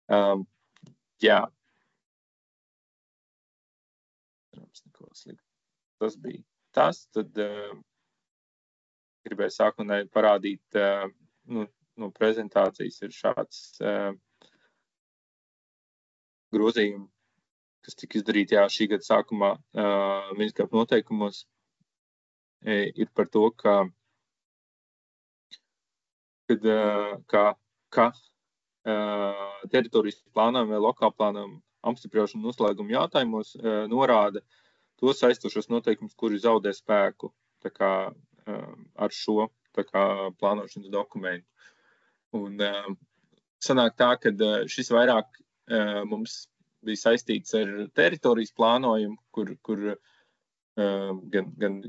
Jā. Tas bija tas, tad gribēju sākotnēji parādīt, no prezentācijas ir šāds grozījumi, kas tika izdarīti šī gada sākumā Minskrāpa noteikumos, ir par to, ka teritorijas plānojuma vai lokāla plānojuma apstiprināšana noslēguma jautājumos norāda tos saistošos noteikumus, kuri zaudē spēku ar šo plānošanas dokumentu. Un sanāk tā, ka šis vairāk mums bija saistīts ar teritorijas plānojumu, kur gan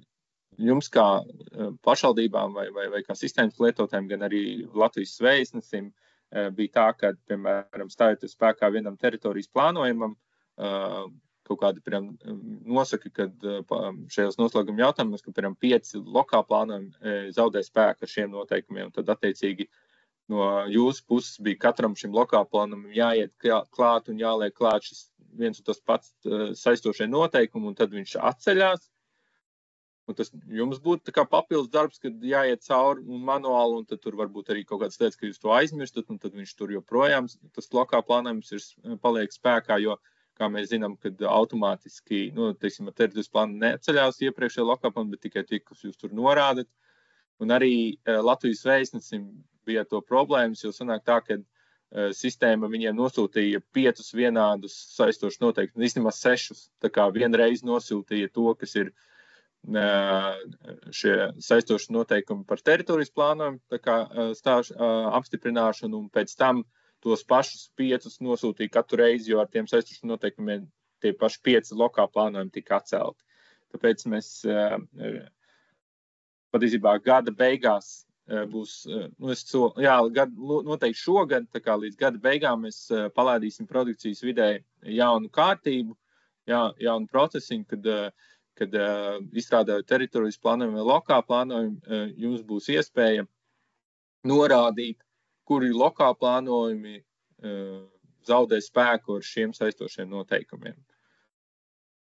jums kā pašvaldībām vai kā sistēmas lietotājiem, gan arī Latvijas zvejasnesim bija tā, ka, piemēram, stājoties spēkā vienam teritorijas plānojumam, kaut kādi, piemēram, nosaka, ka šajos noslēguma jautājumos, ka, piemēram, 5 lokāli plānojumi zaudē spēku ar šiem noteikumiem, tad, attiecīgi, no jūsu puses bija katram šim lokāli plānojumam jāiet klāt un jāliek klāt šis viens un tas pats saistošie noteikumi, un tad viņš atceļās. Un tas jums būtu tā kā papildus darbs, kad jāiet cauri manuāli, un tad tur varbūt arī kaut kāds lietas, ka jūs to aizmirstat, un tad viņš tur joprojām, tas lokāli plānojums paliek spēkā, jo, kā mēs zinām, kad automātiski, teiksim, teritorijas plāni neceļās iepriekšējā lokāli plāni, bet tikai tie, kas jūs tur norādat. Un arī Latvijas zvejasnesim bija to problēmas, jo sanāk tā, ka sistēma viņiem nosūtīja 5 vienādus saistošus noteikumus, īstenībā 6, tā kā vienreiz nosūtīja to, kas ir šie saistoši noteikumi par teritorijas plānojumu, apstiprināšanu, un pēc tam tos pašus 5 nosūtīja katru reizi, jo ar tiem saistošiem noteikumiem tie paši 5 lokāli plānojumi tika atcelti. Tāpēc mēs patiesībā gada beigās būs, noteikti šogad, tā kā līdz gada beigām mēs palaidīsim produkcijas vidē jaunu kārtību, jaunu procesiņu, kad izstrādājot teritorijas plānojumu vai lokālu plānojumu, jums būs iespēja norādīt, kuri lokāli plānojumi zaudē spēku ar šiem saistošiem noteikumiem.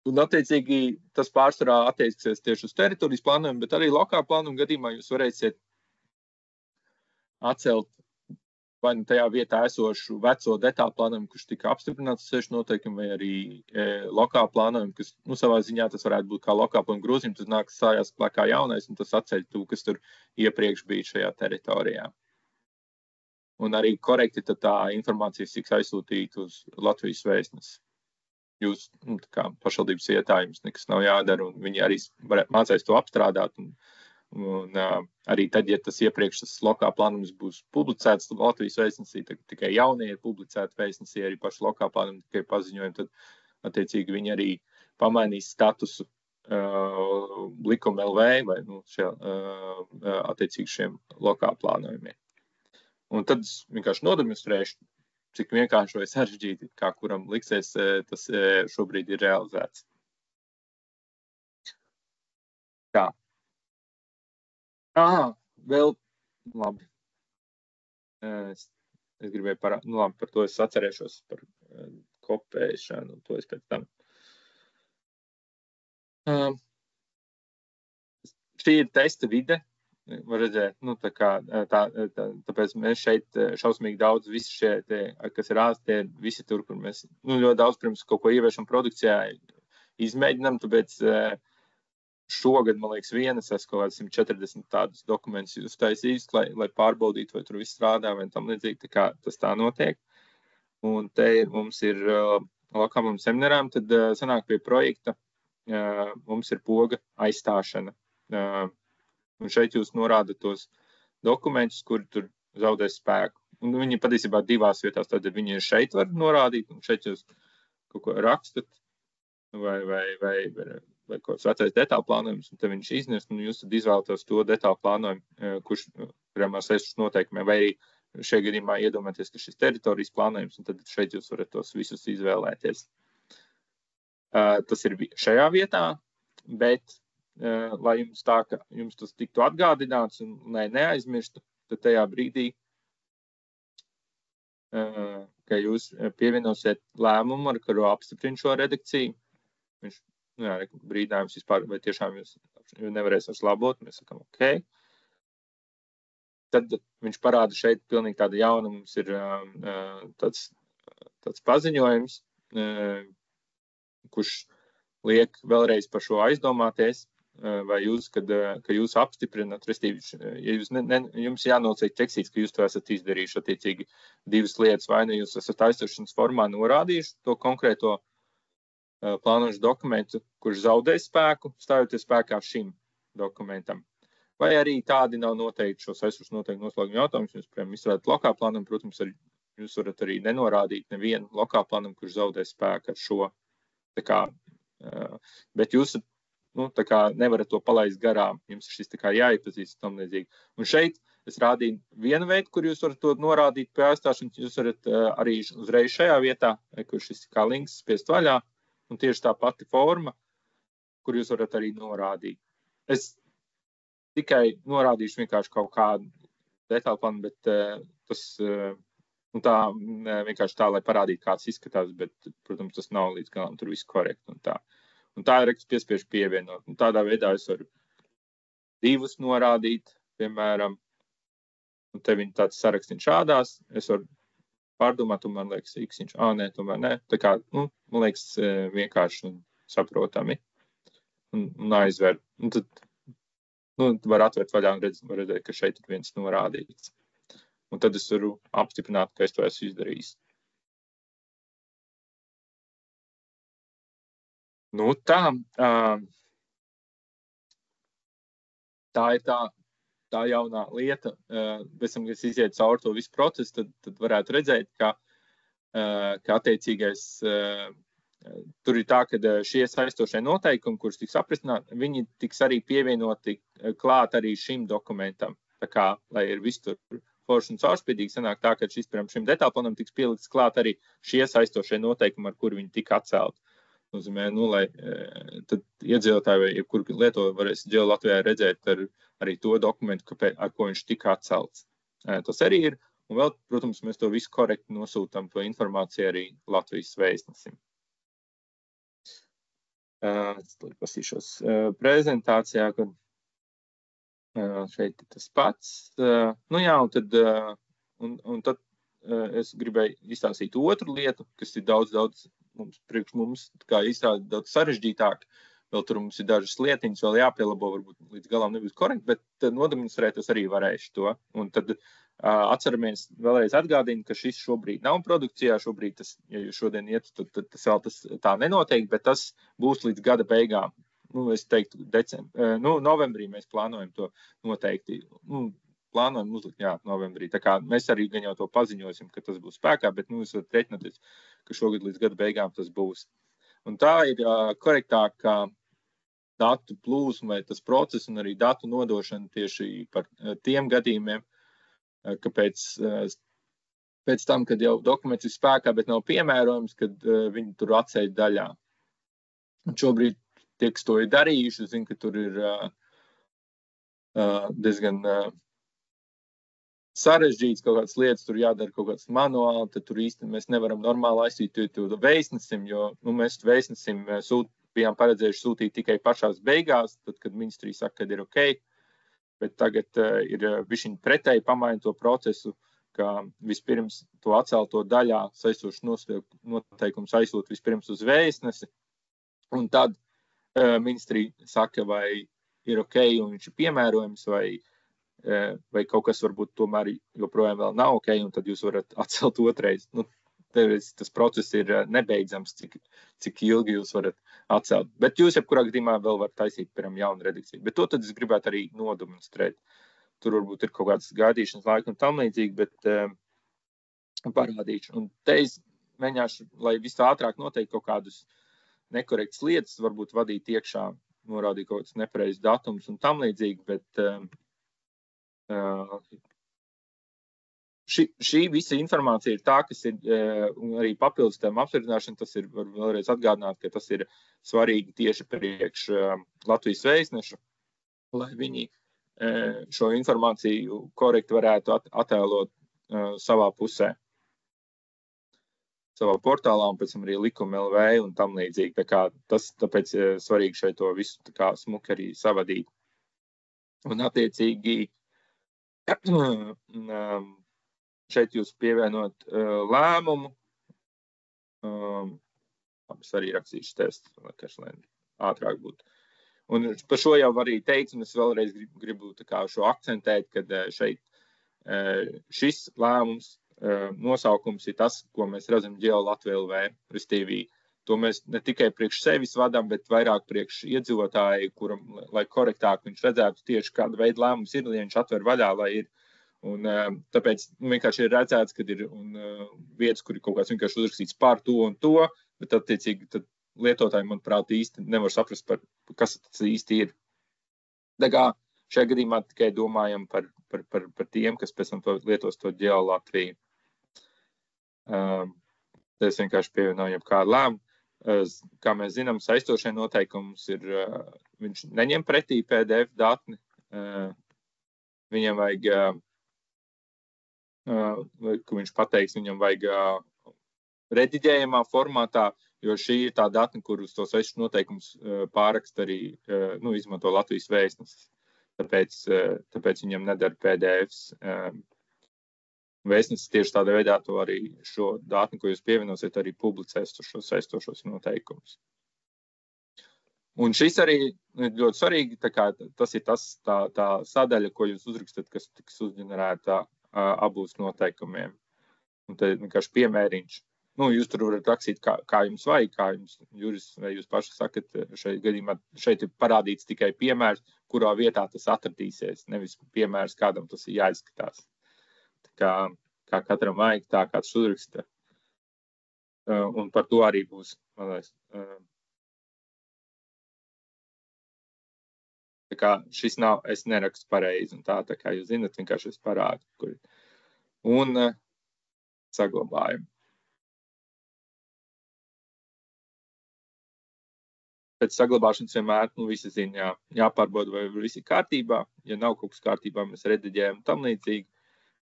Un, attiecīgi, tas pārsvarā attieksies tieši uz teritorijas plānojumu, bet arī lokālu plānojumu gadījumā jūs varēsiet atcelt vai nu tajā vietā esošu veco detālu plānojumu, kurš tika apstiprināts 6 noteikumi, vai arī lokālu plānojumu, kas, savā ziņā tas varētu būt kā lokālu plānojumu grozījums, tas nāk stājās spēkā jaunais, un tas atceļ to, kas tur iepriekš bija šajā teritorijā. Un arī korekti tad tā informācija tiks aizsūtīta uz Latvijas zvejasnesi. Jūs, kā pašvaldības ietā, jums nekas nav jādara, un viņi arī mācēs to apstrādāt, un arī tad, ja tas iepriekš tas lokāla plānums būs publicēts Latvijas zvejasnesī, tikai jaunie ir publicēti zvejasnesī, arī paši lokāla plānumi tikai paziņojumi, tad attiecīgi viņi arī pamainīs statusu likuma LV vai attiecīgi šiem lokāla plānojumiem. Un tad es vienkārši nodemonstrēšu, cik vienkārši vai sarežģīti, kā kuram liksies, tas šobrīd ir realizēts. Tā. Vēl labi. Es gribēju labi, par to es atcerēšos par kopēšanu, un to es pēc tam. Šī ir testa vide, var redzēt, tāpēc mēs šeit šausmīgi daudz, visi šie, kas ir āsti, visi tur, kur mēs ļoti daudz pirms kaut ko ieviešam produkcijā, izmēģinam, tāpēc šogad, man liekas, vienas esmu kaut 140 tādus dokumentus jūs taisījis, lai pārbaudītu, vai tur viss strādā, vai tam līdzīgi, tā kā tas tā notiek. Un te mums ir lokālam seminārām, tad sanāk pie projekta, mums ir poga aizstāšana. Un šeit jūs norādat tos dokumentus, kuri tur zaudēs spēku. Un viņi patiesībā 2 vietās, tad viņi ir šeit var norādīt, un šeit jūs kaut ko rakstat, vai kaut kāds vecais detālu plānojums, un te viņš iznest, un jūs tad izvēlaties to detālu plānojumu, kurš ar saistošiem noteikumiem, vai arī šajā gadījumā iedomāties, ka šis teritorijas plānojums, un tad šeit jūs varat tos visus izvēlēties. Tas ir šajā vietā, bet, lai jums tā, ka jums tas tiktu atgādināts un lai neaizmirstu, tad tajā brīdī, ka jūs pievienosiet lēmumu, ar kuru apstiprina šo redakciju. Viņš brīdinājums vispār, vai tiešām jūs nevarēs vairs labot, mēs sakam, ok. Tad viņš parāda šeit pilnīgi tāda jauna, mums ir tāds paziņojums, kurš liek vēlreiz par šo aizdomāties, vai jūs, ka jūs apstiprināt, restīvi, ja jūs jums jānocīt tekstīts, ka jūs to esat izdarījuši attiecīgi divas lietas, vai ne jūs esat aizturšanas formā norādījuši to konkrēto plānošanas dokumentu, kurš zaudē spēku, stājoties spēkā šim dokumentam. Vai arī tādi nav noteikti šos aizturšanas noteikti noslēguma jautājumus, jūs, piemēram, izstrādāt lokāplānam, protams, jūs varat arī nenorādīt nevienu lokāplānam, kurš zaudē spēku ar šo. Tā kā, bet jūs tā kā nevarat to palaist garām, jums šis tā kā jāiepazīst tam līdzīgi. Un šeit es rādīju vienu veidu, kur jūs varat to norādīt pie aizstāšanas, jūs varat arī uzreiz šajā vietā, kur šis kā links spiest vaļā, un tieši tā pati forma, kur jūs varat arī norādīt. Es tikai norādīšu vienkārši kaut kādu detaļu planu, bet tas tā vienkārši tā, lai parādītu, kāds izskatās, bet, protams, tas nav līdz galam tur viss korekti un tā. Un tā ir piespiež pievienot. Un tādā veidā es varu divus norādīt, piemēram, un te viņi tāds sarakstīns šādās, es varu pārdomāt, un man liekas, iksiņš, nē, tomēr nē. Tā kā, man liekas, vienkārši un saprotami un aizver. Un tad var atvērt vaļā un redzēt, ka šeit ir viens norādīts. Un tad es varu apstiprināt, ka es to esmu izdarījis. Tā ir tā jaunā lieta. Pēc tam, kad es iziet cauri to visu procesu, tad varētu redzēt, ka attiecīgais tur ir tā, ka šie saistošie noteikumi, kurus tiks aprisināti, viņi tiks arī pievienoti klāt arī šim dokumentam. Tā kā, lai ir viss tur forši un caurspīdīgi, sanāk tā, ka šim detālplanam tiks pielikts klāt arī šie saistošie noteikumi, ar kuru viņi tika atcelti. Nozīmē, lai tad iedzīvotāji vai jebkur lietotāji varēs Latvijā redzēt arī to dokumentu, ar ko viņš tika atcelts. Tas arī ir. Un vēl, protams, mēs to visu korekti nosūtam to informāciju arī Latvijas vēstnesim. Es pasīšos prezentācijā, kad šeit ir tas pats. Un tad es gribēju izstāstīt otru lietu, kas ir daudz priekš mums kā izstrādāt daudz sarežģītāk. Vēl tur mums ir dažas lietiņas, vēl jāpielabo, varbūt līdz galam nebūs korekti, bet nodemonstrēt es arī varēšu to. Un tad atceramies, vēlreiz atgādinu, ka šis šobrīd nav produkcijā, šobrīd tas, ja jūs šodien iet, tad tas vēl tā nenoteikti, bet tas būs līdz gada beigām. Es teiktu, novembrī mēs plānojam to noteikti. Plānojam uzlikt, novembrī. Tā kā mēs arī gan jau to paziņosim, ka tas būs spēkā, bet jūs varat reiķināties, ka šogad līdz gada beigām tas būs. Un tā ir korektākā datu plūsma vai tas process un arī datu nodošana tieši par tiem gadījumiem, ka pēc tam, kad jau dokuments ir spēkā, bet nav piemērojams, kad viņi tur atceļ daļā. Un šobrīd tie, kas to ir darījuši, zin, ka tur ir diezgan sarežģīts kaut kādas lietas, tur jādara kaut kāds manuāli, tad tur īsti mēs nevaram normāli aizsīt to vēstnesim, jo mēs vēstnesim bijām paredzējuši sūtīt tikai pašās beigās, tad, kad ministrija saka, kad ir ok, bet tagad ir bišķiņ pretēji pamaina to procesu, ka vispirms to atcelto daļā saistošs noteikums aizsūt vispirms uz vēstnesi, un tad ministrija saka, vai ir ok, un viņš ir piemērojams, vai kaut kas varbūt tomēr joprojām vēl nav ok, un tad jūs varat atcelt otrais. Tas process ir nebeidzams, cik ilgi jūs varat atcelt. Bet jūs jebkurā gadījumā vēl varat taisīt, piemēram, jaunu redakciju. Bet to tad es gribētu arī nodemonstrēt. Tur varbūt ir kaut kāds gaidīšanas laika un tam līdzīgi, bet parādīšu. Un te es mēģināšu, lai viss ātrāk noteikti kaut kādus nekorektas lietas, varbūt vadīt iekšā, norādīt kaut kāds nepareizs datums un tam līdzīgi, bet šī visa informācija ir tā, kas ir arī papildus tām apstiprināšana, tas ir, var vēlreiz atgādināt, ka tas ir svarīgi tieši priekš Latvijas vēstnešu, lai viņi šo informāciju korekti varētu attēlot savā pusē. savā portālā, un pēc tam arī likuma LV un tam līdzīgi. Tāpēc svarīgi šeit to visu smuki arī savadīt. Un attiecīgi šeit jūs pievienot lēmumu. Es arī rakstīšu testu, lai ātrāk būtu. Un par šo jau arī teicu, un es vēlreiz gribu šo akcentēt, kad šeit šis lēmums nosaukums ir tas, ko mēs redzam GeoLatvia LV, restīvī. To mēs ne tikai priekš sevis vadām, bet vairāk priekš iedzīvotāji, kuram, lai korektāk viņš redzētu tieši kāda veida lēmums ir, ja viņš atver vaļā, lai ir. Un tāpēc vienkārši ir redzēts, kad ir vietas, kur ir kaut kāds vienkārši uzrakstīts par to un to, bet attiecīgi tad lietotāji, manuprāt, īsti nevar saprast, kas tas īsti ir. Tā kā šajā gadījumā tikai domājam par tiem, kas pēc tam lietos to GeoLatviju. Es vienkārši pievienoju kādu lēmumu. Kā mēs zinām, saistošie noteikums ir, viņš neņem pretī PDF datni. Viņam vajag, ka viņš pateiks, viņam vajag rediģējumā formātā, jo šī ir tā datni, kur uz tos saistošos noteikumus pārakst arī, izmanto Latvijas vēstnesis. Tāpēc viņam nedara PDFs. Vēstnesis tieši tādā veidā to arī šo datni, ko jūs pievienosiet, arī publicēs šo saistošos noteikumus. Un šis arī ir ļoti svarīgi, tas ir tā sadaļa, ko jūs uzrakstat, kas tiks uzģenerēta abūs noteikumiem. Un tad vienkārši piemēriņš. Jūs tur varat rakstīt, kā jums vajag, kā jums jurists vai jūs paši sakat, šeit gadījumā šeit ir parādīts tikai piemērs, kurā vietā tas atradīsies, nevis piemērs, kādam tas ir jāizskatās. Kā katram vajag, tā kāds uzraksta. Un par to arī būs. Šis nav, es nerakstu pareizi, un tā kā jūs zinat, vienkārši es parādu, kur ir. Un saglabājam. Pēc saglabāšanas vienmēr, visi zina, jāpārbauda, vai visi ir kārtībā. Ja nav kaut kas kārtībā, mēs rediģējam tam līdzīgi.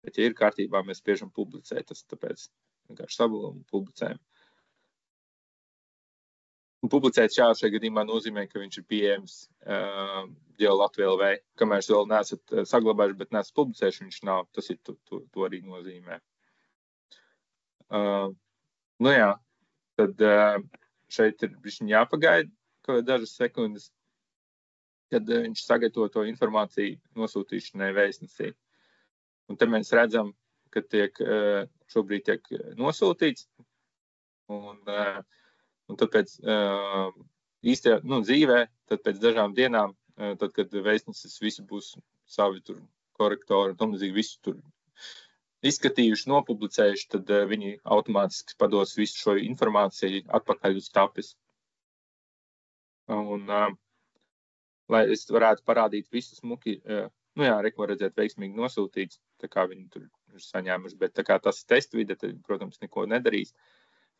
Bet, ja ir kārtībā, mēs spiežam publicēt, tāpēc vienkārši sabalām un publicējam. Un publicēt šajā gadījumā nozīmē, ka viņš ir pieejams GeoLatvia LV. Kamēr jūs vēl neesat saglabājuši, bet neesat publicējuši, viņš nav. Tas ir to arī nozīmē. Tad šeit ir bišķiņ jāpagaida kaut dažas sekundes, kad viņš sagatavo to informāciju nosūtīšanai vēstnesī. Un te mēs redzam, ka šobrīd tiek nosūtīts, un tad pēc īstajā dzīvē, tad pēc dažām dienām, tad, kad vēstnesis visi būs savi tur korektori, un līdzīgi visu tur izskatījuši, nopublicējuši, tad viņi automātiski pados visu šo informāciju atpakaļ uz tapes. Un, lai es varētu parādīt visu smuki, var redzēt veiksmīgi nosūtīts, tā kā viņi tur ir saņēmuši, bet tā kā tas testvide, tad, protams, neko nedarīs.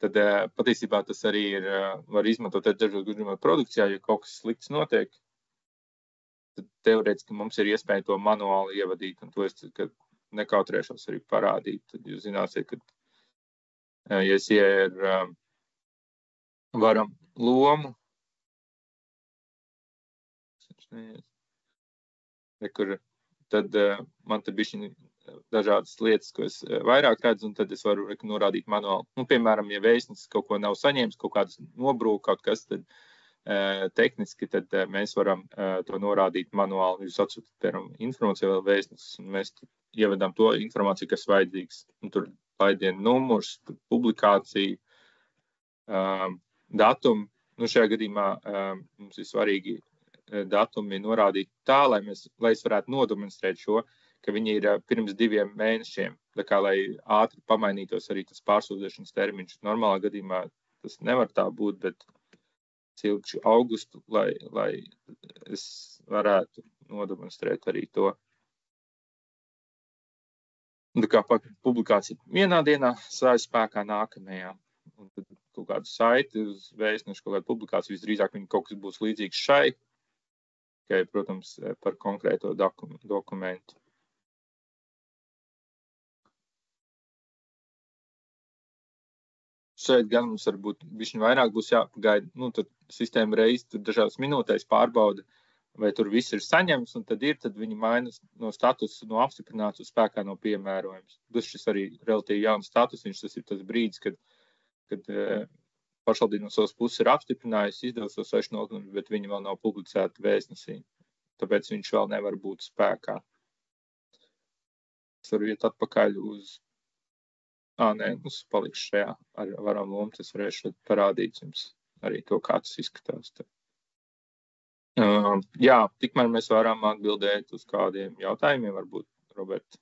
Tad patiesībā tas arī var izmantot dažos gadījumos produkcijā, ja kaut kas slikts notiek, tad teorētiski mums ir iespēja to manuāli ievadīt, un to es nekautrēšos arī parādīt. Tad jūs zināsiet, ka, ja es ieeju varam lomu, tad man te bišķiņ dažādas lietas, ko es vairāk redzu, un tad es varu norādīt manuāli. Piemēram, ja vēstnesis kaut ko nav saņēmis, kaut kādas nobrūk, kaut kas, tad tehniski, tad mēs varam to norādīt manuāli. Jūs atsūtat, piemēram, informāciju vēl vēstnesis, un mēs ievedam to informāciju, kas vajadzīgs. Un tur laidienu numurs, publikācija, datumi. Šajā gadījumā mums ir svarīgi datumi norādīt tā, lai es varētu nodemonstrēt šo, ka viņi ir pirms 2 mēnešiem, tā kā, lai ātri pamainītos arī tas pārsūdzēšanas termiņš. Normālā gadījumā tas nevar tā būt, bet cilkšu augustu, lai es varētu nodemonstrēt arī to. Tā kā publikācija vienā dienā stājas spēkā nākamajā. Un tad kaut kādu saiti uz vēstnešu, kaut kādu publikāciju, visdrīzāk viņi kaut kas būs līdzīgs šai, tikai, protams, par konkrēto dokumentu. Šeit gan mums varbūt bišķiņ vairāk būs jāpagaida, tad sistēma reiz tur dažās minūtēs pārbauda, vai tur viss ir saņemts, un tad viņi maina no statusa no apstiprināts uz spēkā no piemērojums. Tas šis arī relatīvi jauns status, tas ir tas brīdis, kad pašvaldība no savas puses ir apstiprinājusi, izdevusi 6 notikumus, bet viņi vēl nav publicēti vēstnesī. Tāpēc viņš vēl nevar būt spēkā. Es varu iet atpakaļ uz... es palikšu šajā ar varam lomu, tas varēšu parādīt jums arī to, kā tas izskatās. Tikmēr mēs varam atbildēt uz kādiem jautājumiem, varbūt, Robert,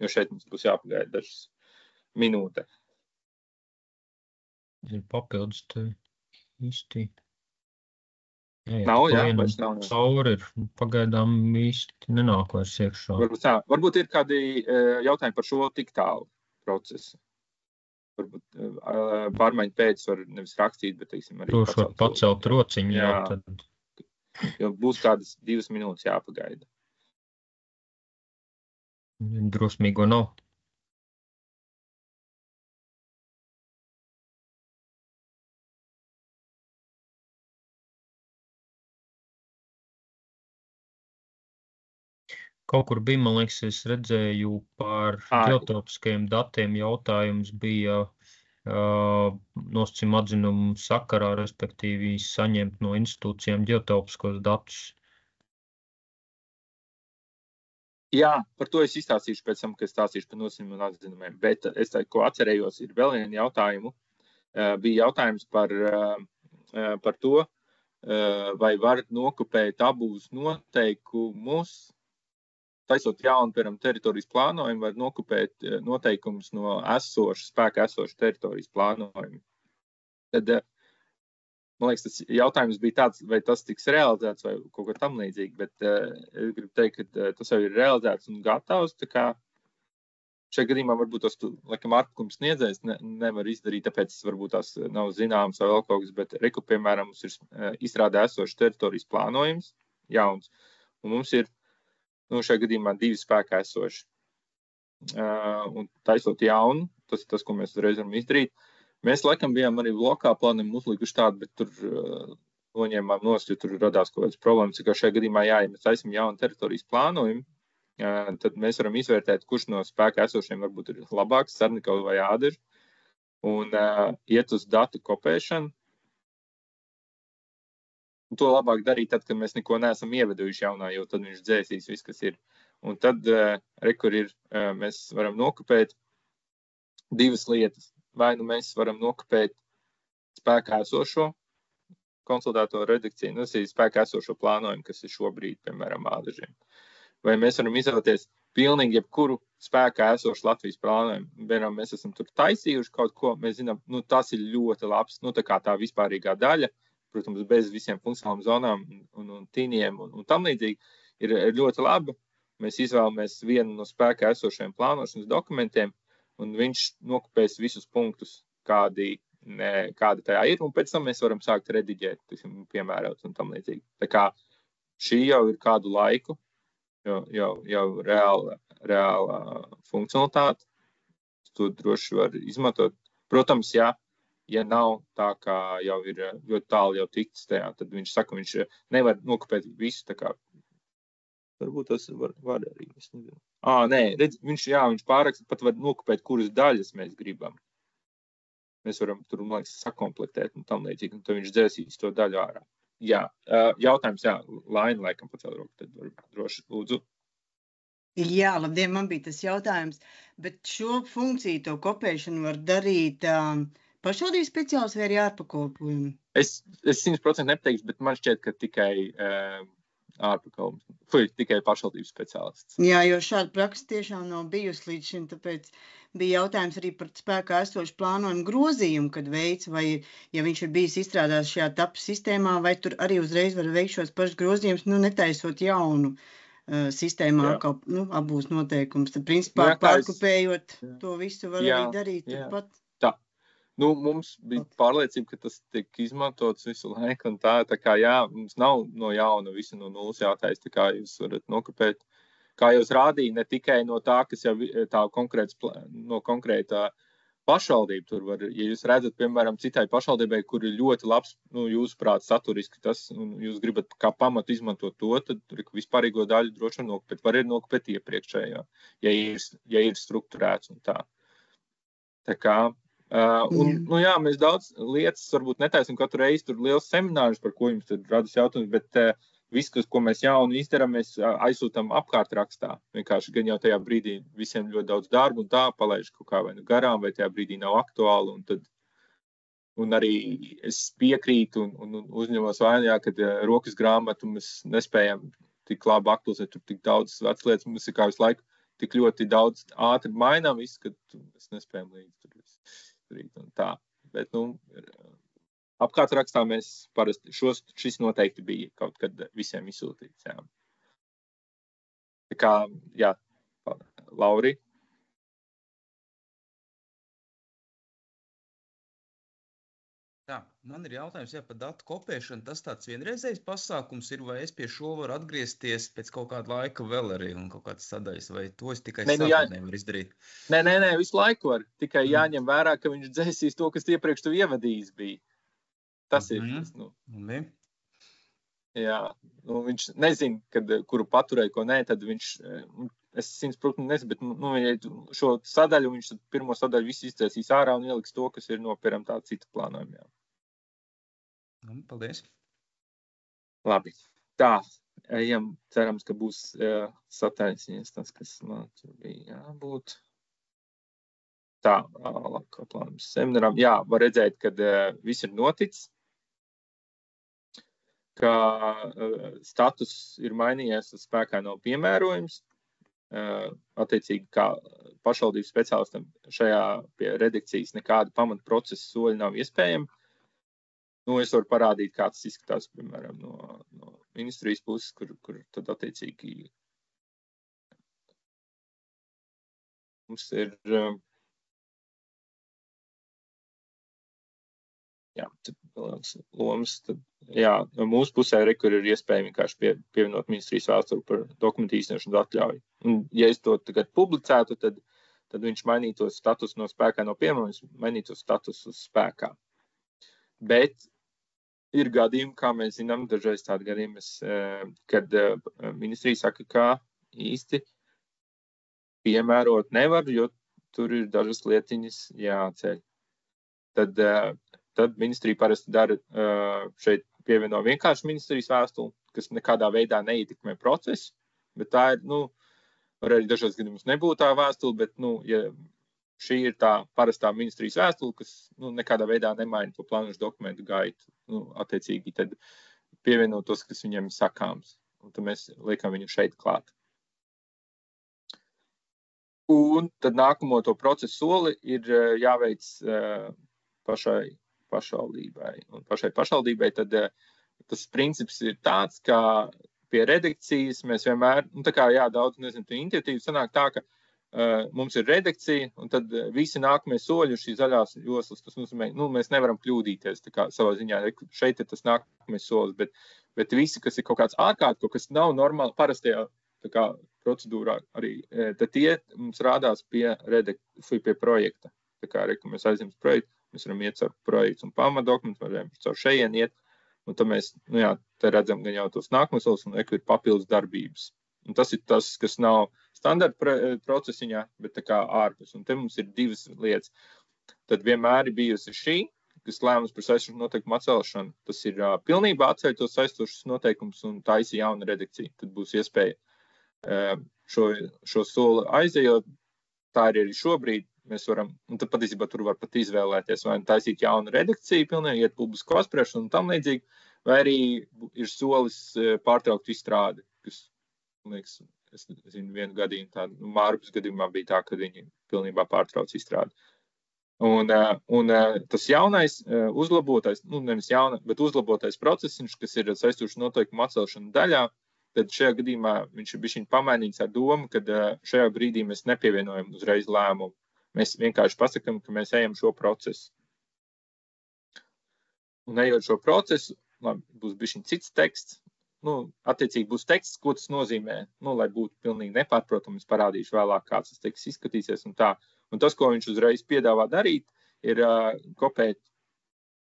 jo šeit mums būs jāpagaida dažas minūtes. Ir papildus te īsti. Vairs nav. Cauri ir pagaidām īsti nenāk vairs iekšā. Varbūt ir kādi jautājumi par šo tik tālu procesu. Varbūt pārmaiņu pēc var nevis rakstīt, bet, teiksim, arī Droši var pacelt rociņu, tad... Jo būs kādas 2 minūtes jāpagaida. Drosmīgo nav. Kaut kur bija, man liekas, es redzēju par ģeotelpiskajiem datiem jautājums bija nosacījuma atzinumu sakarā, respektīvi saņemt no institūcijām ģeotelpiskos datus. Jā, par to es izstāstīšu pēc tam, kad stāstīšu par nosacījumu un atzinumiem, bet es ko atcerējos, ir vēl vienu jautājumu. Bija jautājums par to, vai var nokopēt abus noteikumus, taisot jaunu, piemēram, teritorijas plānojumu, var nokopēt noteikumus no spēkā esošu teritorijas plānojumu. Tad, man liekas, tas jautājums bija tāds, vai tas tiks realizēts vai kaut ko tam līdzīgi, bet es gribu teikt, ka tas jau ir realizēts un gatavs, tā kā šajā gadījumā varbūt tas, laikam, ārpakums sniedzējs nevar izdarīt, tāpēc varbūt tās nav zināms vai vēl kaut kas, bet piemēram, mums ir izstrādē esošs teritorijas plānojums, jauns, un mums ir šajā gadījumā 2 spēkā esoši. Un taisot jaunu, tas ir tas, ko mēs uzreiz varam izdarīt. Mēs, laikam, bijām arī lokā plānam uzlikuši tādu, bet tur noņēmām nost, jo tur radās kaut kādas problēmas. Kā šajā gadījumā, ja mēs taisam jaunu teritorijas plānojumu, tad mēs varam izvērtēt, kurš no spēkā esošiem varbūt ir labāks, Sarnikava vai Ādeži, un iet uz datu kopēšanu. To labāk darīt tad, kad mēs neko neesam ievedujuši jaunā, jo tad viņš dzēsīs viss, kas ir. Un tad, mēs varam nokopēt 2 lietas. Vai mēs varam nokopēt spēkā esošo konsolidēto redakciju, tas ir spēkā esošo plānojumu, kas ir šobrīd, piemēram, Ādežiem. Vai mēs varam izvēlēties pilnīgi jebkuru spēkā esošu Latvijas plānojumu. Piemēram, mēs esam tur taisījuši kaut ko, mēs zinām, tas ir ļoti labs, tā kā tā vispārīgā daļa, protams, bez visiem funkcionālām zonām un tīniem un tam līdzīgi, ir ļoti laba. Mēs izvēlamies vienu no spēkā esošajiem plānošanas dokumentiem, un viņš nokopēs visus punktus, kādi tajā ir, un pēc tam mēs varam sākt rediģēt, piemērot un tam līdzīgi. Tā kā šī jau ir kādu laiku, jau reāla funkcionalitāte, to droši var izmantot. Protams, ja nav tā, kā jau ir ļoti tālu jau tikts tajā, tad viņš saka, viņš nevar nokopēt visu, tā kā varbūt tas var arī, es nezinu. Nē, redz, viņš pārraksta, pat var nokopēt, kuras daļas mēs gribam. Mēs varam tur, man liekas, sakomplektēt un tam līdzīgi, un tad viņš dzēsīs to daļu ārā. Jā, jautājums, Laina, laikam pacēl roku, tad var droši lūdzu. Jā, labdien, man bija tas jautājums, bet šo funkciju, to kopēšanu var darīt pašvaldības speciālists vai arī ārpakalpojumi? Es 100% nepateikšu, bet man šķiet, ka tikai tikai pašvaldības speciālists. Jā, jo šāda praksa tiešām nav bijusi līdz šim, tāpēc bija jautājums arī par spēkā esošu plānojumu grozījumu, kad veids, vai, ja viņš ir bijis izstrādās šajā TAP sistēmā, vai tur arī uzreiz var veikt šos pašus grozījumus, netaisot jaunu sistēmā atkal, abūs noteikums. Tad, principā, pārkopējot to visu var arī darīt turpat. Tā. Mums bija pārliecība, ka tas tiek izmantots visu laiku, un tā kā mums nav no jauna visu no nulles jātais, tā kā jūs varat nokopēt. Kā jūs rādīja, ne tikai no tā, kas jau tā konkrēta pašvaldība tur var, ja jūs redzat, piemēram, citai pašvaldībai, kur ir ļoti labs, jūsuprāt, saturiski tas, un jūs gribat kā pamatu izmantot to, tad tur vispārīgo daļu droši vien nokopēt, var ir nokopēt iepriekšējo, ja ir strukturēts un tā. Tā kā, mēs daudz lietas varbūt netaisim katru reizi, tur liels seminārus, par ko jums tad radas jautājums, bet viss, ko mēs jaunu izdarām, mēs aizsūtam apkārt rakstā. Vienkārši gan jau tajā brīdī visiem ļoti daudz darbu un tā palaiž kaut kā vai nu garām, vai tajā brīdī nav aktuāli. Un arī es piekrītu un uzņemos vainu, kad rokas grāmatu mēs nespējam tik labi aktualizēt, tur tik daudz vecas lietas, mums ir kā visu laiku tik ļoti daudz ātri mainām visu, ka mēs nespējam līdz tur darīt un tā. Bet, apkārt rakstā mēs parasti šis noteikti bija kaut kad visiem izsūtīts. Jā. Tā kā, jā, Lauri. Tā, man ir jautājums, par datu kopēšanu. Tas tāds vienreizējs pasākums ir, vai es pie šo varu atgriezties pēc kaut kāda laika vēl arī un kaut kādas sadaļas, vai to es tikai sākotnēji varu izdarīt? Nē, visu laiku var. Tikai jāņem vērā, ka viņš dzēsīs to, kas iepriekš tu ievadījis bija. Tas ir tas, Jā, viņš nezina, kuru paturēja, ko nē, tad viņš, es 100% nezinu, bet, ja šo sadaļu, viņš pirmo sadaļu visu izcēsīs ārā un ieliks to, kas ir no, piemēram, tā cita plānojuma. Paldies. Labi. Tā, ejam, cerams, ka būs sataisījies tas, kas man tur bija jābūt. Tā, kā plānojums seminārām. Jā, var redzēt, kad viss ir noticis. Ka status ir mainījies, tas spēkā nav piemērojums. Attiecīgi, kā pašvaldības speciālistam šajā pie redakcijas nekāda pamata procesa soļi nav iespējami. Es varu parādīt, kā tas izskatās, piemēram, no ministrijas puses, kur tad attiecīgi mums ir... Jā, lomas, tad, no mūsu pusē, kur ir iespēja vienkārši pievienot ministrijas vēsturi par dokumentu īstenošanas atļauju. Un, ja es to tagad publicētu, tad viņš mainītos status no spēkā no piemērojums, mainītos status uz spēkā. Bet ir gadījumi, kā mēs zinām, dažreiz tādi gadījumi, kad ministrija saka, ka īsti piemērot nevar, jo tur ir dažas lietiņas jāceļ. Tad ministrija parasti dara šeit pievieno vienkārši ministrijas vēstuli, kas nekādā veidā neietekmē procesu, bet tā ir, var arī dažos gadījumus nebūt tā vēstule, bet, ja šī ir tā parastā ministrijas vēstule, kas, nekādā veidā nemaina to plānošu dokumentu gaitu, attiecīgi tad pievienot tos, kas viņiem ir sakāms, un tad mēs liekam viņu šeit klāt. Un tad nākamo to procesu soli ir jāveic pašai pašvaldībai. Un pašai pašvaldībai tad tas princips ir tāds, ka pie redakcijas mēs vienmēr, daudz, intuitīvi sanāk tā, ka mums ir redakcija, un tad visi nākamie soļi šī zaļās joslas, tas nozīmē, mēs nevaram kļūdīties, tā kā savā ziņā, šeit ir tas nākamais solis, bet visi, kas ir kaut kāds ārkārt, kaut kas nav normāli parastajā procedūrā arī, tad tie mums rādās pie projekta. Tā kā, mēs aizjām uz projektu, mēs varam iet caur projekts un pamatdokumentus, varam caur šeien iet, un tad mēs, te redzam gan jau tos nākamos solis, un ir papildus darbības. Un tas ir tas, kas nav standarta procesiņā, bet tā kā ārpus. Un te mums ir divas lietas. Tad vienmēr ir bijusi šī, kas lēmums par saistošu noteikumu atcelšanu. Tas ir pilnībā atceļ tos saistošus noteikumus un taisa jauna redakcija. Tad būs iespēja šo soli aizejot. Tā ir arī šobrīd. Mēs varam, un tad patiesībā tur var pat izvēlēties, vai taisīt jaunu redakciju, pilnīgi iet publisko apspriešanu un tam līdzīgi, vai arī ir solis pārtraukt izstrādi, kas, man liekas, es zinu, vienu gadījumu tādu, Mārpas gadījumā bija tā, ka viņi pilnībā pārtrauc izstrādi. Un tas jaunais, uzlabotais, nevis jauna, bet uzlabotais procesiņš, kas ir saistošu noteikumu atcelšana daļā, tad šajā gadījumā viņš ir bišķiņ pamainīts ar domu, kad šajā brīdī mēs nepievienojam uzreiz lēmumu. Mēs vienkārši pasakām, ka mēs ejam šo procesu. Un ejot šo procesu, būs bišķiņ cits teksts. Attiecīgi būs teksts, ko tas nozīmē, lai būtu pilnīgi nepārprotams. Parādīšu vēlāk, kāds tas teksts izskatīsies un tā. Un tas, ko viņš uzreiz piedāvā darīt, ir kopēt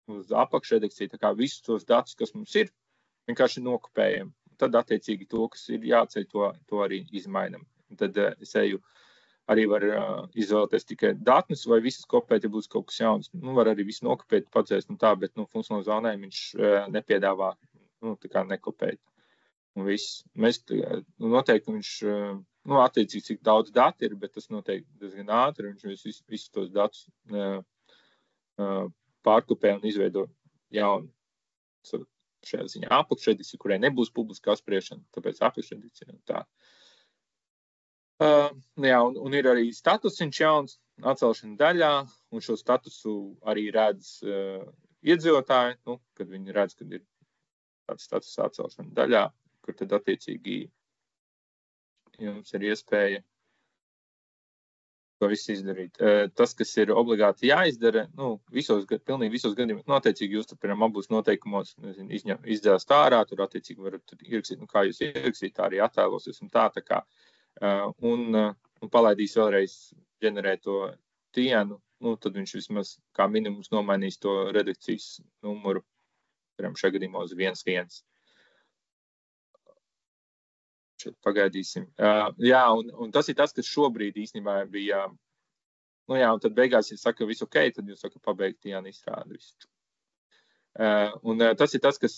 uz apakšredakciju, tā kā visus tos datus, kas mums ir, vienkārši nokopējam. Tad, attiecīgi, to, kas ir jāceļ, to arī izmainam. Un tad es eju, arī var izvēlēties tikai datnes vai visas kopēt, ja būs kaut kas jauns. Var arī visu nokopēt, padzēst un tā, bet funkcionāli zonēm viņš nepiedāvā, tā kā nekopēt. Un viss. Mēs noteikti viņš, attiecīgi, cik daudz dati ir, bet tas noteikti diezgan ātri, viņš visus tos datus pārkopē un izveido jaunu. Šajā ziņā apakšredakcija, kurai nebūs publiskā apspriešana, tāpēc apakšredakcija un tā. Un ir arī statusiņš jauns atcelšana daļā, un šo statusu arī redz iedzīvotāji, kad viņi redz, kad ir tāds status atcelšana daļā, kur tad attiecīgi jums ir iespēja to visu izdarīt. Tas, kas ir obligāti jāizdara, pilnīgi visos gadījumos, attiecīgi jūs tur, piemēram, abos noteikumos, izdzēst ārā, tur attiecīgi varat ierakstīt, kā jūs ierakstīt, tā arī attēlosies un tā kā, un palaidīs vēlreiz ģenerēt to dienu, tad viņš vismaz kā minimums nomainīs to redakcijas numuru, piemēram, šajā gadījumā uz 1.1. Šeit pagaidīsim. Un tas ir tas, kas šobrīd īstenībā bija, un tad beigās, ja saka visu ok, tad jūs saka pabeigt Jāni izstrādi visu. Un tas ir tas, kas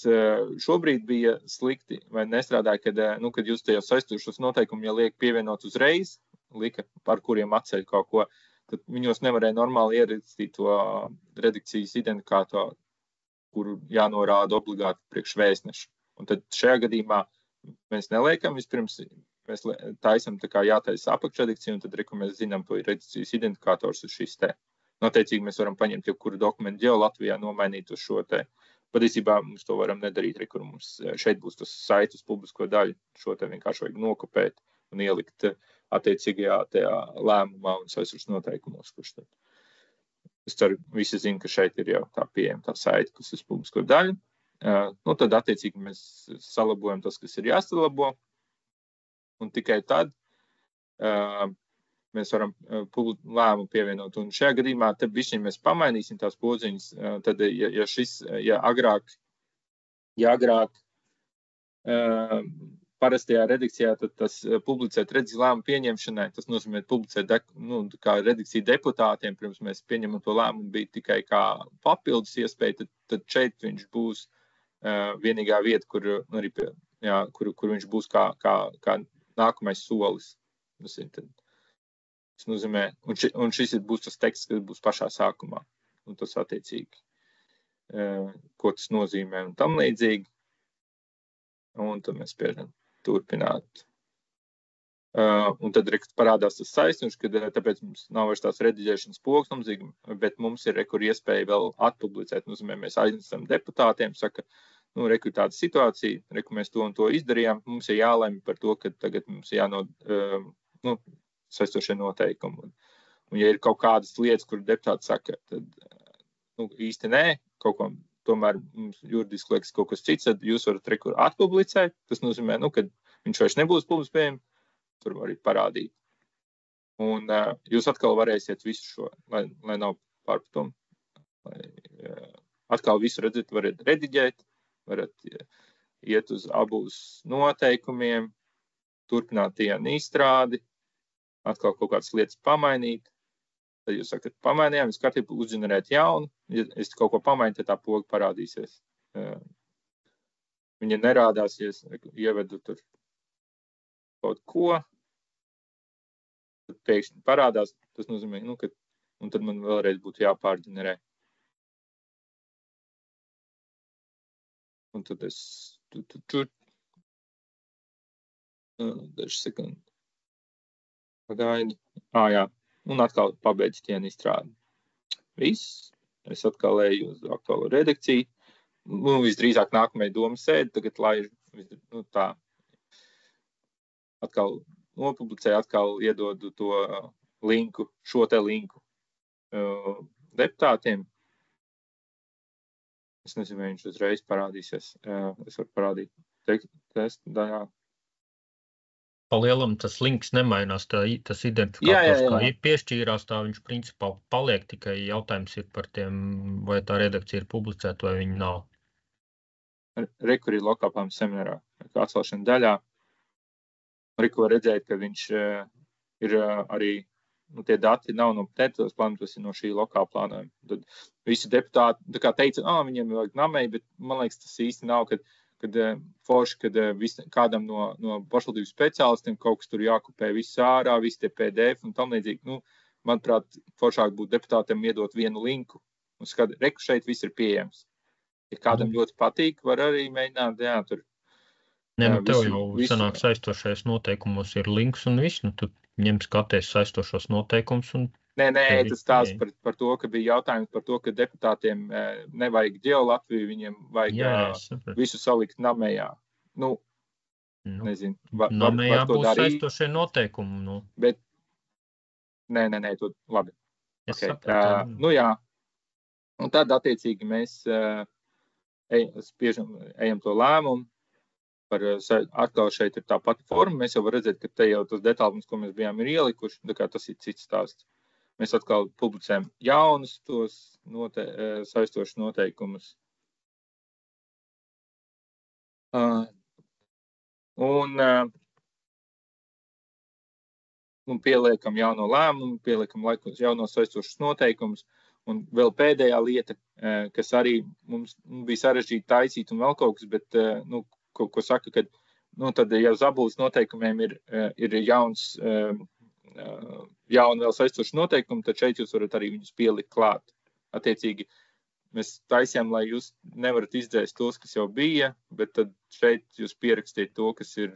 šobrīd bija slikti vai nestrādāja, kad jūs tajos saistošos noteikumu, ja liek pievienot uzreiz, par kuriem atceļ kaut ko, tad viņos nevarēja normāli ierakstīt to redakcijas identifikātoru, kuru jānorāda obligāti priekš vēstneša. Un tad šajā gadījumā mēs neliekam, vispirms mēs taisam tā kā jātaisa apakšredakcija, un tad mēs zinām, to ir redakcijas identifikators uz šis te. Noteicīgi mēs varam paņemt jebkuru dokumentu Latvijā, nomainīt uz šo te. Patiesībā mums to varam nedarīt, kur mums šeit būs tas saits uz publisko daļu. Šo te vienkārši vajag nokopēt un ielikt attiecīgajā tajā lēmumā un saistības noteikumos, kurš tad. Es ceru, visi zina, ka šeit ir jau tā pieejama tā saita, kas uz publisko daļu. Tad attiecīgi mēs salabojam tas, kas ir jāsalabo, un tikai tad mēs varam lēmumu pievienot. Un šajā gadījumā te bišķiņ mēs pamainīsim tās podziņas, tad, ja agrāk parastajā redakcijā, tad tas publicēt redakcijas lēmumu pieņemšanai, tas nozīmē publicēt kā redakcija deputātiem, pirms mēs pieņemam to lēmumu, bija tikai kā papildus iespēja, tad šeit viņš būs vienīgā vieta, kur viņš būs kā nākamais solis. Tas nozīmē, un šis būs tas teksts, kas būs pašā sākumā. Un tas attiecīgi, ko tas nozīmē un tam līdzīgi. Un tad mēs spiežam turpināt. Un tad parādās tas saistums, kad tāpēc mums nav vairs tās rediģēšanas pogas, bet mums ir iespēja vēl atpublicēt. Nozīmē, mēs aiznesam deputātiem, saka, ir tāda situācija, mēs to un to izdarījām, mums ir jālemj par to, ka tagad mums ir saistošie noteikumi. Un ja ir kaut kādas lietas, kur deputāti saka, tad īsti nē, kaut ko tomēr mums juridiski liekas kaut kas cits, tad jūs varat atpublicēt. Tas nozīmē, ka viņš vairs nebūs publiski pieejams. Tur var arī parādīt. Un jūs atkal varēsiet visu šo, lai nav pārpratumu. Atkal visu redzēt, varat rediģēt, varat iet uz abus noteikumiem, turpināt dienu izstrādi, atkal kaut kādas lietas pamainīt. Tad jūs sakat, pamainījām, jūs kārtībā uzģenerēt jaunu. Ja es kaut ko pamainu, tad tā poga parādīsies. Viņa nerādās, ja es ievedu tur kaut ko, tad pēkšņi parādās, tas nozīmē, ka, un tad man vēlreiz būtu jāpārģenerē. Un tad es dažas sekundi pagaidu. Jā, un atkal pabeidz dienu izstrādi. Viss, es atkal eju uz aktuālo redakciju. Visdrīzāk nākamajai domas sēdi, tagad laižu, tā. Atkal nopublicēju, atkal iedodu to linku, šo te linku deputātiem. Es nezinu, vai viņš uzreiz parādīsies. Es varu parādīt testu daļā. palielam tas links nemainās, tas identifikators, kā piešķīrās, tā viņš principā paliek, tikai jautājums ir par tiem, vai tā redakcija ir publicēta, vai viņa nav. Rekur ir lokālām seminārā, atcelšana daļā. Reku var redzēt, ka viņš ir arī, tie dati nav no teritorijas plānojuma, tas ir no šī lokāla plānojuma. Tad visi deputāti, tā kā teica, viņiem vajag namēji, bet man liekas, tas īsti nav, kad forši, kad kādam no pašvaldības speciālistiem kaut kas tur jākopē viss ārā, visi tie PDF un tam līdzīgi. Manuprāt, foršāk būtu deputātiem iedot vienu linku un skat, reku šeit viss ir pieejams. Ja kādam ļoti patīk, var arī mēģināt, tur. Tev jau sanāk saistošais noteikumos ir links un viss, tu ņem skaties saistošos noteikumus un... Nē, tas tās par to, ka bija jautājums par to, ka deputātiem nevajag ģeolatviju, viņiem vajag visu salikt namējā. Nezinu. Namējā būs saistošie noteikumi. Bet, nē, to labi. Okay. Jā. Un tad, attiecīgi, mēs ejam to lēmumu. Atkal šeit ir tā pati forma. Mēs jau varam redzēt, ka te jau tas detālums, ko mēs bijām ir ielikuši, tā kā tas ir cits stāsts. Mēs atkal publicējam jaunus tos saistošus noteikumus. Un pieliekam jauno lēmumu, pieliekam laikos jaunos saistošus noteikumus. Un vēl pēdējā lieta, kas arī mums bija sarežģīti taisīt un vēl kaut kas, bet, ko saka, kad, tad jau uz abūs noteikumiem ir jauns, jauni vēl saistoši noteikumi, tad šeit jūs varat arī viņus pielikt klāt. Attiecīgi, mēs taisījām, lai jūs nevarat izdzēst tos, kas jau bija, bet tad šeit jūs pierakstīt to, kas ir,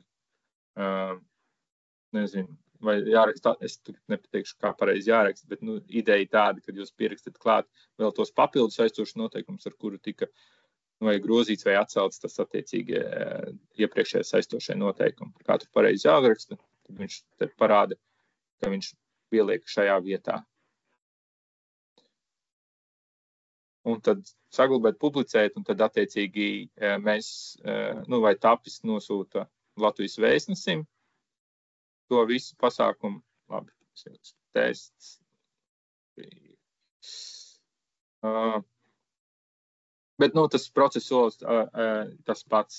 nezinu, vai jāraksta, es nepateikšu, kā pareizi jāraksta, bet ideja tāda, kad jūs pierakstat klāt vēl tos papildus saistošus noteikumus, ar kuru tika vai grozīts vai atcelts tas attiecīgi iepriekšējais saistošie noteikumi. Kā tur pareizi jāraksta, tad viņš te parāda, ka viņš pieliek šajā vietā. Un tad saglabāt, publicēt, un tad attiecīgi mēs, vai tapis nosūta Latvijas vēstnesim to visu pasākumu. Labi, tests. Bet, tas process solis tas pats.